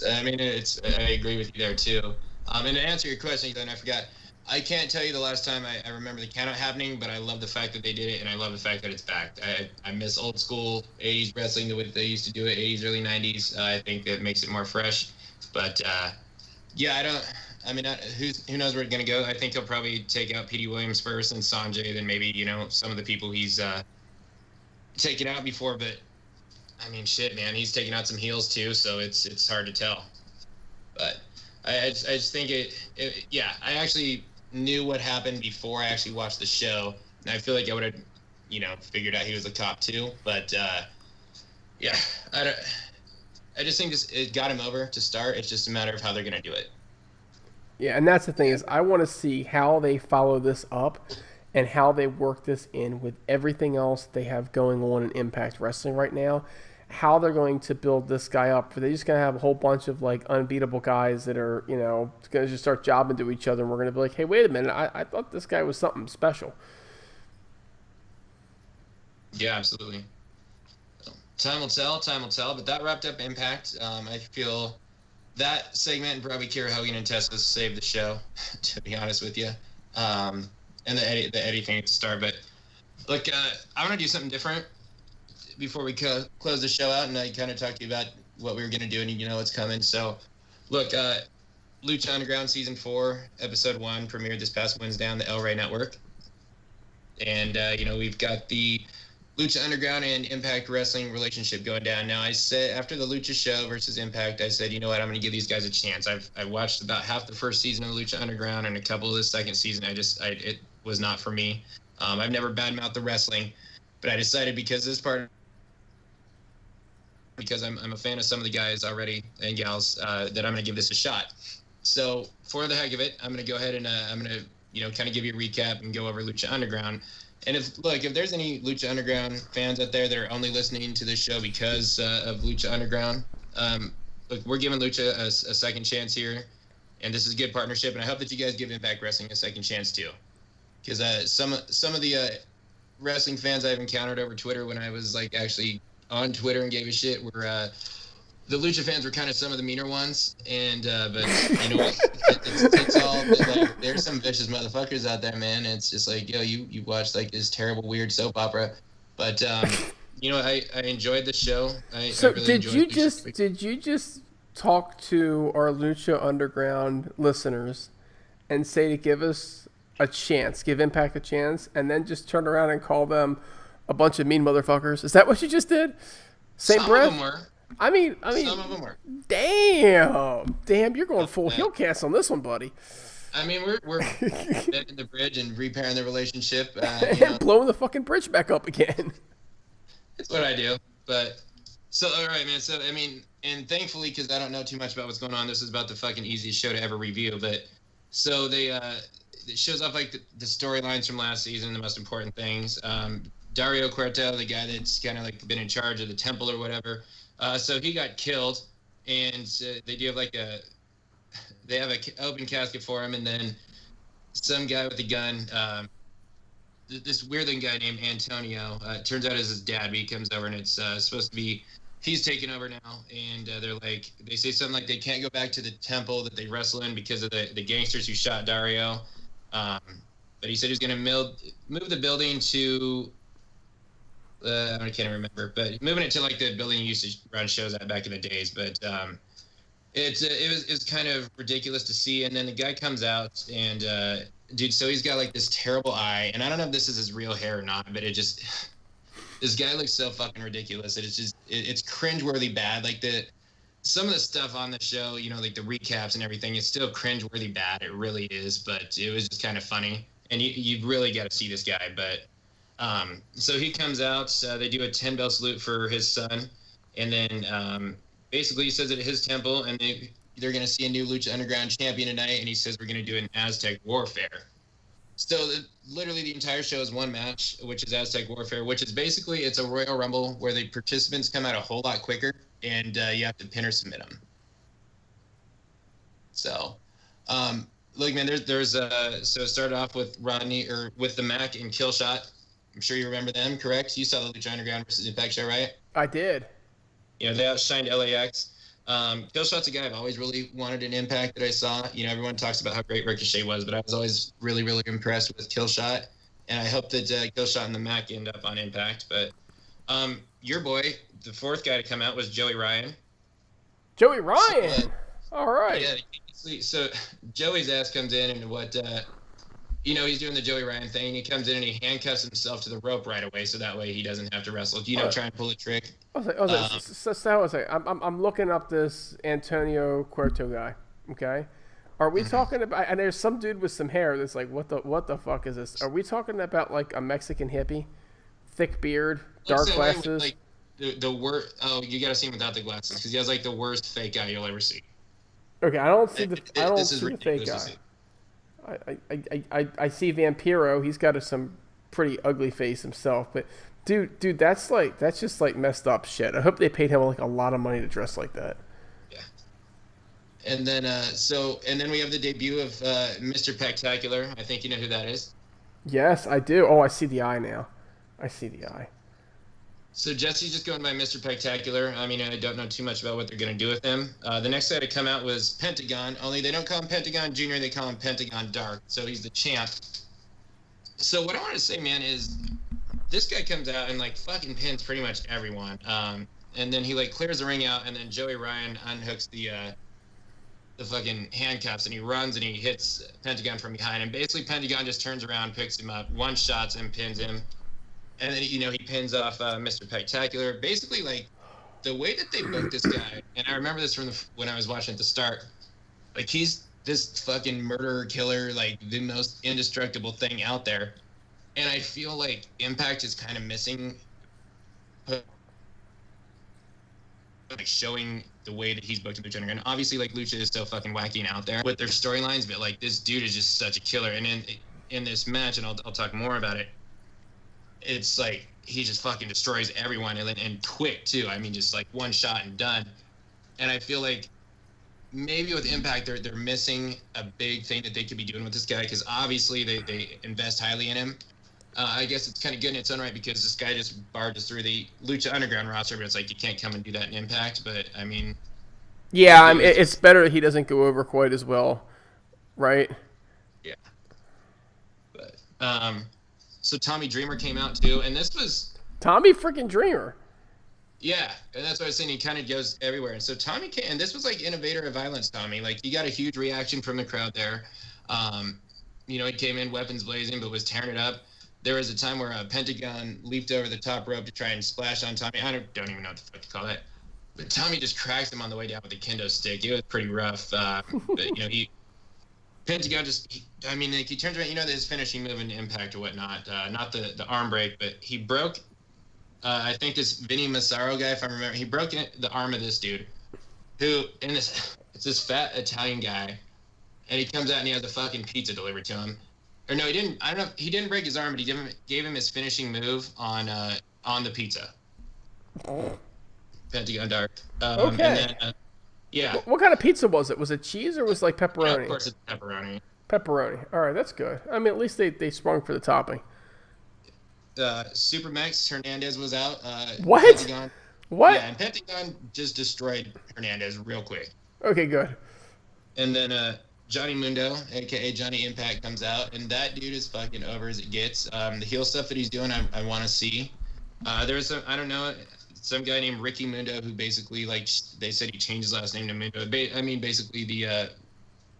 I agree with you there too. And to answer your question, then I forgot. I can't tell you the last time I remember the count happening, but I love the fact that they did it, and I love the fact that it's back. I miss old school 80s wrestling the way they used to do it, 80s, early 90s. I think that makes it more fresh. But yeah, who knows where it's gonna go? I think he'll probably take out Petey Williams first, and Sanjay, then maybe some of the people he's taken out before. But I mean, shit, man, he's taking out some heels too, so it's hard to tell. But I just think yeah, I actually knew what happened before I actually watched the show, and I feel like I would have, figured out he was the top two. But yeah, I just think it got him over to start. It's just a matter of how they're gonna do it. Yeah, and that's the thing is I want to see how they follow this up and how they work this in with everything else they have going on in Impact Wrestling right now. How they're going to build this guy up. Are they just going to have a whole bunch of like unbeatable guys that are, going to just start jobbing to each other, and we're going to be like, hey, wait a minute, I thought this guy was something special. Yeah, absolutely. Time will tell, but that wrapped up Impact. I feel that segment and probably Kiera, Hogan, and Tessa saved the show, to be honest with you. And the Eddie thing at the start. But look, I want to do something different before we close the show out, and I kind of talk to you about what we were going to do, and you know what's coming. So, look, Lucha Underground Season 4, Episode 1 premiered this past Wednesday on the El Rey Network. And, we've got the Lucha Underground and Impact Wrestling relationship going down. Now, I said after the Lucha show versus Impact, I said, you know what, I'm going to give these guys a chance. I watched about half the first season of Lucha Underground and a couple of the second season. It was not for me. I've never badmouthed the wrestling, but I decided because I'm a fan of some of the guys already and gals that I'm going to give this a shot. So for the heck of it, I'm going to go ahead and I'm going to kind of give you a recap and go over Lucha Underground. And if there's any Lucha Underground fans out there that are only listening to this show because of Lucha Underground, look, we're giving Lucha a second chance here, and this is a good partnership, and I hope that you guys give Impact Wrestling a second chance too, because some of the wrestling fans I've encountered over Twitter when I was like actually on Twitter and gave a shit were the Lucha fans were kind of some of the meaner ones, and but you know what? It's all like there's some vicious motherfuckers out there, man. It's just like, yo, you watch like this terrible weird soap opera, but I enjoyed the show. I really did you just talk to our Lucha Underground listeners and say to give us a chance, give Impact a chance, and then just turn around and call them a bunch of mean motherfuckers? Is that what you just did? Same some breath? Of them were. I mean, some of them were. Damn, you're going full HeelCast on this one, buddy. I mean, we're bending the bridge and repairing the relationship. And blowing the fucking bridge back up again. It's what I do. But, so, all right, man. So, I mean, and thankfully, because I don't know too much about what's going on, this is about the fucking easiest show to ever review. But, so it shows off, like, the storylines from last season, the most important things. Dario Cueto, the guy that's kind of, like, been in charge of the temple or whatever. So he got killed, and they do have they have an open casket for him, and then some guy with a gun, this weird-looking guy named Antonio, turns out is his dad, but he comes over, and it's supposed to be, he's taken over now, and they say something like they can't go back to the temple that they wrestle in because of the gangsters who shot Dario, but he said he's going to move the building to... I can't remember, but moving it to like the building you used to run shows at back in the days. But it was kind of ridiculous to see. And then the guy comes out and dude, so he's got like this terrible eye, and I don't know if this is his real hair or not, but this guy looks so fucking ridiculous. It's cringeworthy bad. Like some of the stuff on the show, like the recaps and everything, is still cringeworthy bad. It really is, but it was just kind of funny, and you really got to see this guy, but. So he comes out, they do a 10-bell salute for his son, and then basically he says at his temple, and they're going to see a new Lucha Underground champion tonight, and he says we're going to do an Aztec Warfare. So literally the entire show is one match, which is Aztec Warfare, which is basically, it's a Royal Rumble where the participants come out a whole lot quicker, and you have to pin or submit them. So, look, man, there's so it started off with with the Mac and Killshot. I'm sure you remember them, correct? You saw the Lucha Underground versus Impact show, right? I did. They outshined LAX. Killshot's a guy I've always really wanted an Impact that I saw. You know, everyone talks about how great Ricochet was, but I was always really, really impressed with Killshot. And I hope that Killshot and the Mac end up on Impact. But your boy, the fourth guy to come out was Joey Ryan. Joey Ryan. All right. Yeah. So Joey's ass comes in, and he's doing the Joey Ryan thing. He comes in and he handcuffs himself to the rope right away, so that way he doesn't have to wrestle. Try and pull a trick. I'm looking up this Antonio Cuerto guy. Okay, are we talking about? And there's some dude with some hair that's like, what the fuck is this? Are we talking about like a Mexican hippie, thick beard, dark glasses? Like the worst. Oh, you gotta see him without the glasses because he has like the worst fake guy you'll ever see. Okay, I don't see the fake guy. I see Vampiro. He's got some pretty ugly face himself, but dude, that's just like messed up shit. I hope they paid him like a lot of money to dress like that. Yeah. And then we have the debut of Mr. Spectacular. I think you know who that is. Yes, I do. Oh, I see the eye now. I see the eye. So Jesse's just going by Mr. Spectacular. I mean, I don't know too much about what they're going to do with him. The next guy to come out was Pentagon, only they don't call him Pentagon Jr., they call him Pentagon Dark. So he's the champ. So what I want to say, man, is this guy comes out and, like, fucking pins pretty much everyone. And then he, like, clears the ring out, and then Joey Ryan unhooks the fucking handcuffs, and he runs and he hits Pentagon from behind. And basically Pentagon just turns around, picks him up, one-shots and pins him. And then, he pins off Mr. Spectacular. Basically, like, the way that they booked this guy, and I remember this from when I was watching at the start, like, he's this fucking murderer, killer, like, the most indestructible thing out there. And I feel like Impact is kind of missing, like, showing the way that he's booked in Lucha Underground. And obviously, like, Lucha is so fucking wacky and out there with their storylines, but, like, this dude is just such a killer. And in this match, and I'll talk more about it, it's like he just fucking destroys everyone and quick too. I mean, just like one shot and done. And I feel like maybe with Impact they're missing a big thing that they could be doing with this guy because obviously they invest highly in him. I guess it's kind of good in its own right because this guy just barges through the Lucha Underground roster, but it's like you can't come and do that in Impact. But I mean, yeah, it's better that he doesn't go over quite as well, right? Yeah. But so Tommy Dreamer came out too, and this was Tommy freaking Dreamer. Yeah, and that's what I was saying. He kind of goes everywhere. And so Tommy came, and this was like innovator of violence, Tommy. Like, he got a huge reaction from the crowd there. He came in weapons blazing, but was tearing it up. There was a time where Pentagon leaped over the top rope to try and splash on Tommy. I don't even know what the fuck to call that. But Tommy just cracked him on the way down with a kendo stick. It was pretty rough. But, Pentagon he turns around, his finishing move in Impact or whatnot, not the arm break, but he broke, I think this Vinny Massaro guy, if I remember, he broke the arm of this dude, it's this fat Italian guy, and he comes out and he has a fucking pizza delivered to him. Or no, he didn't, I don't know, he didn't break his arm, but he gave him his finishing move on the pizza. Pentagon Dark. Okay. And then, yeah. What kind of pizza was it? Was it cheese or was it like pepperoni? Yeah, of course it's pepperoni. Pepperoni. All right, that's good. I mean, at least they sprung for the topping. Supermax Hernandez was out. What? Pentagon, what? Yeah, and Pentagon just destroyed Hernandez real quick. Okay, good. And then Johnny Mundo, a.k.a. Johnny Impact, comes out, and that dude is fucking over as it gets. The heel stuff that he's doing, I want to see. There was some guy named Ricky Mundo who basically, like, they said he changed his last name to Mundo. Basically the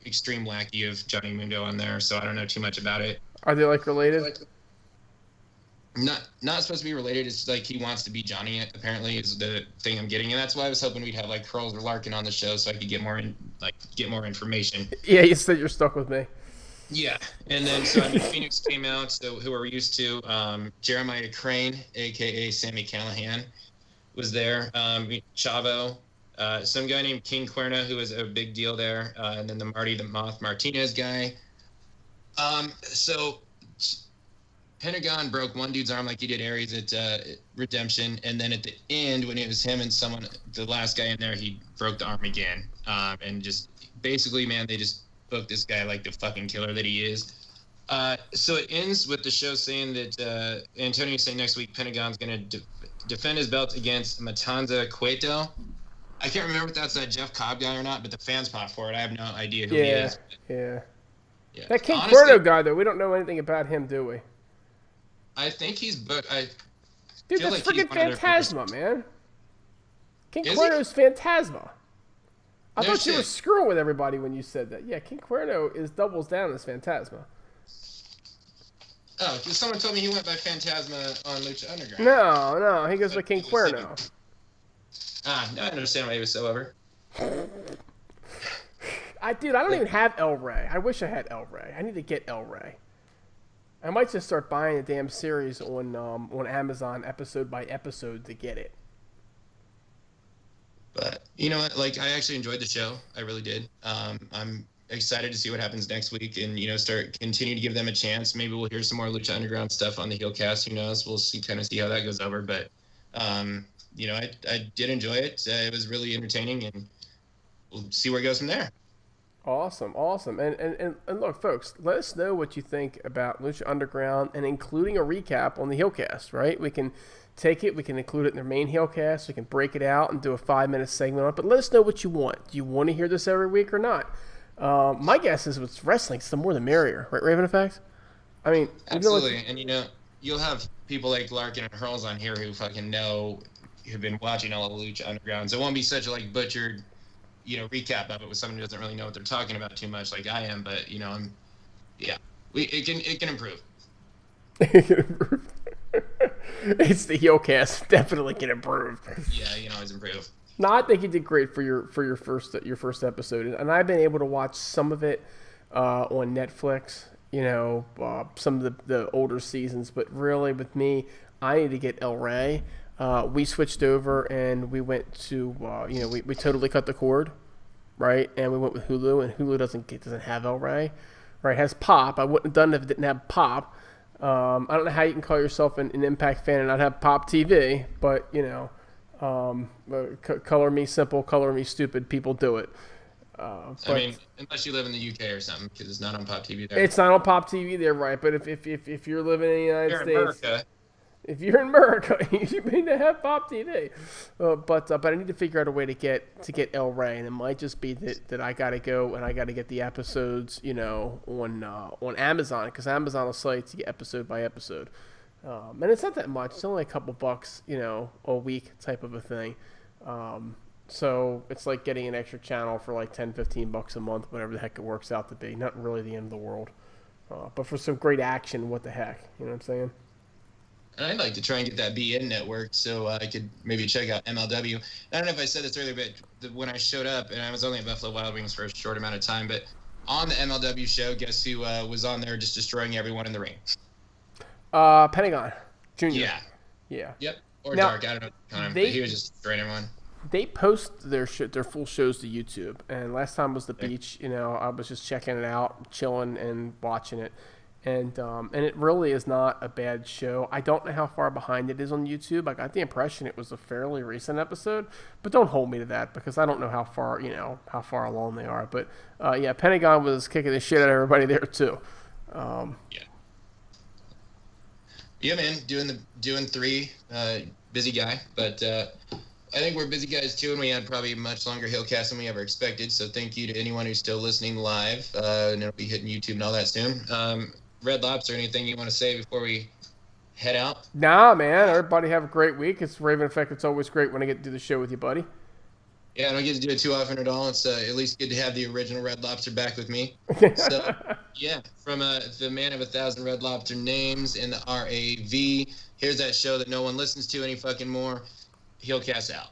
extreme lackey of Johnny Mundo on there, so I don't know too much about it. Are they, like, related? Not supposed to be related. It's like he wants to be Johnny, apparently, is the thing I'm getting. And that's why I was hoping we'd have, like, Curls or Larkin on the show so I could get more information. Yeah, you said you're stuck with me. Yeah, and then Phoenix came out, so who we're used to. Jeremiah Crane, a.k.a. Sammy Callahan, was there. Chavo, some guy named King Cuerna, who was a big deal there, and then the Marty the Moth Martinez guy. So Pentagon broke one dude's arm like he did Aries at Redemption, and then at the end, when it was him and the last guy in there, he broke the arm again. And just basically, man, they just booked this guy like the fucking killer that he is. So it ends with the show saying that Antonio's saying next week Pentagon's going to defend his belt against Matanza Cueto. I can't remember if that's that Jeff Cobb guy or not, but the fans pop for it. I have no idea who he is. Yeah. Yeah. That King Honestly, Cuerno guy, though, we don't know anything about him, do we? I think he's booked. Dude, feel that's like he's freaking one of their Phantasma, man. King Is Cuerno's Phantasma. I No thought you were shit. screwing with everybody when you said that. Yeah, King Cuerno doubles down as Phantasma. Oh, because someone told me he went by Phantasma on Lucha Underground. No, he goes by King He was Cuerno. Now I understand why he was so over. Dude, I don't even have El Rey. I wish I had El Rey. I need to get El Rey. I might just start buying the damn series on Amazon episode by episode to get it. But you know what? Like, I actually enjoyed the show. I really did. I'm excited to see what happens next week, and continue to give them a chance. Maybe we'll hear some more Lucha Underground stuff on the HeelCast. Who knows? We'll see how that goes over. But I did enjoy it. It was really entertaining, and we'll see where it goes from there. Awesome. And look, folks, let us know what you think about Lucha Underground, and including a recap on the HeelCast, right? We can take it, we can include it in their main HeelCast, we can break it out and do a 5-minute segment on it, but let us know what you want. Do you want to hear this every week or not? My guess is with wrestling, it's the more the merrier, right, Raven Effect? I mean, absolutely. And you'll have people like Larkin and Hurls on here who fucking who've been watching all of Lucha Underground. So it won't be such a butchered recap of it with someone who doesn't really know what they're talking about too much like I am, but it can improve. It's the HeelCast, definitely can improve. Yeah, you can always improve. No, I think you did great for your first episode, and I've been able to watch some of it on Netflix. Some of the older seasons, but really with me, I need to get El Rey. We switched over and we went to we totally cut the cord, right? And we went with Hulu, and Hulu doesn't have El Rey, right? It has Pop. I wouldn't have done it if it didn't have Pop. I don't know how you can call yourself an Impact fan and not have Pop TV, but color me simple, color me stupid. People do it. I mean, unless you live in the UK or something, because it's not on Pop TV there. It's not on Pop TV there, right? But if you're living in the United States. America. If you're in America, you may not have Pop TV, but I need to figure out a way to get El Rey, and it might just be that I got to go and I got to get the episodes, on Amazon, because Amazon will site you get episode by episode, and it's not that much. It's only a couple bucks, a week type of a thing. So it's like getting an extra channel for like $10-15 a month, whatever the heck it works out to be. Not really the end of the world, but for some great action, what the heck, you know what I'm saying? And I'd like to try and get that BN network so I could maybe check out MLW. I don't know if I said this earlier, but when I showed up, and I was only at Buffalo Wild Wings for a short amount of time, but on the MLW show, guess who was on there just destroying everyone in the ring? Pentagon Jr. Yeah. Yep. Or now, Dark. I don't know. But he was just destroying everyone. They post their full shows to YouTube, and last time was the beach. I was just checking it out, chilling and watching it. And it really is not a bad show. I don't know how far behind it is on YouTube. I got the impression it was a fairly recent episode, but don't hold me to that because I don't know how far along they are. But Pentagon was kicking the shit out of everybody there too. Yeah, man, doing 3, busy guy, but I think we're busy guys too, and we had probably a much longer HeelCast than we ever expected. So thank you to anyone who's still listening live, and it'll be hitting YouTube and all that soon. Red Lobster, anything you want to say before we head out? Nah, man. Everybody have a great week. It's Raven Effect. It's always great when I get to do the show with you, buddy. Yeah, I don't get to do it too often at all. It's at least good to have the original Red Lobster back with me. So, yeah, from the man of 1,000 Red Lobster names in the RAV, here's that show that no one listens to any fucking more. HeelCast out.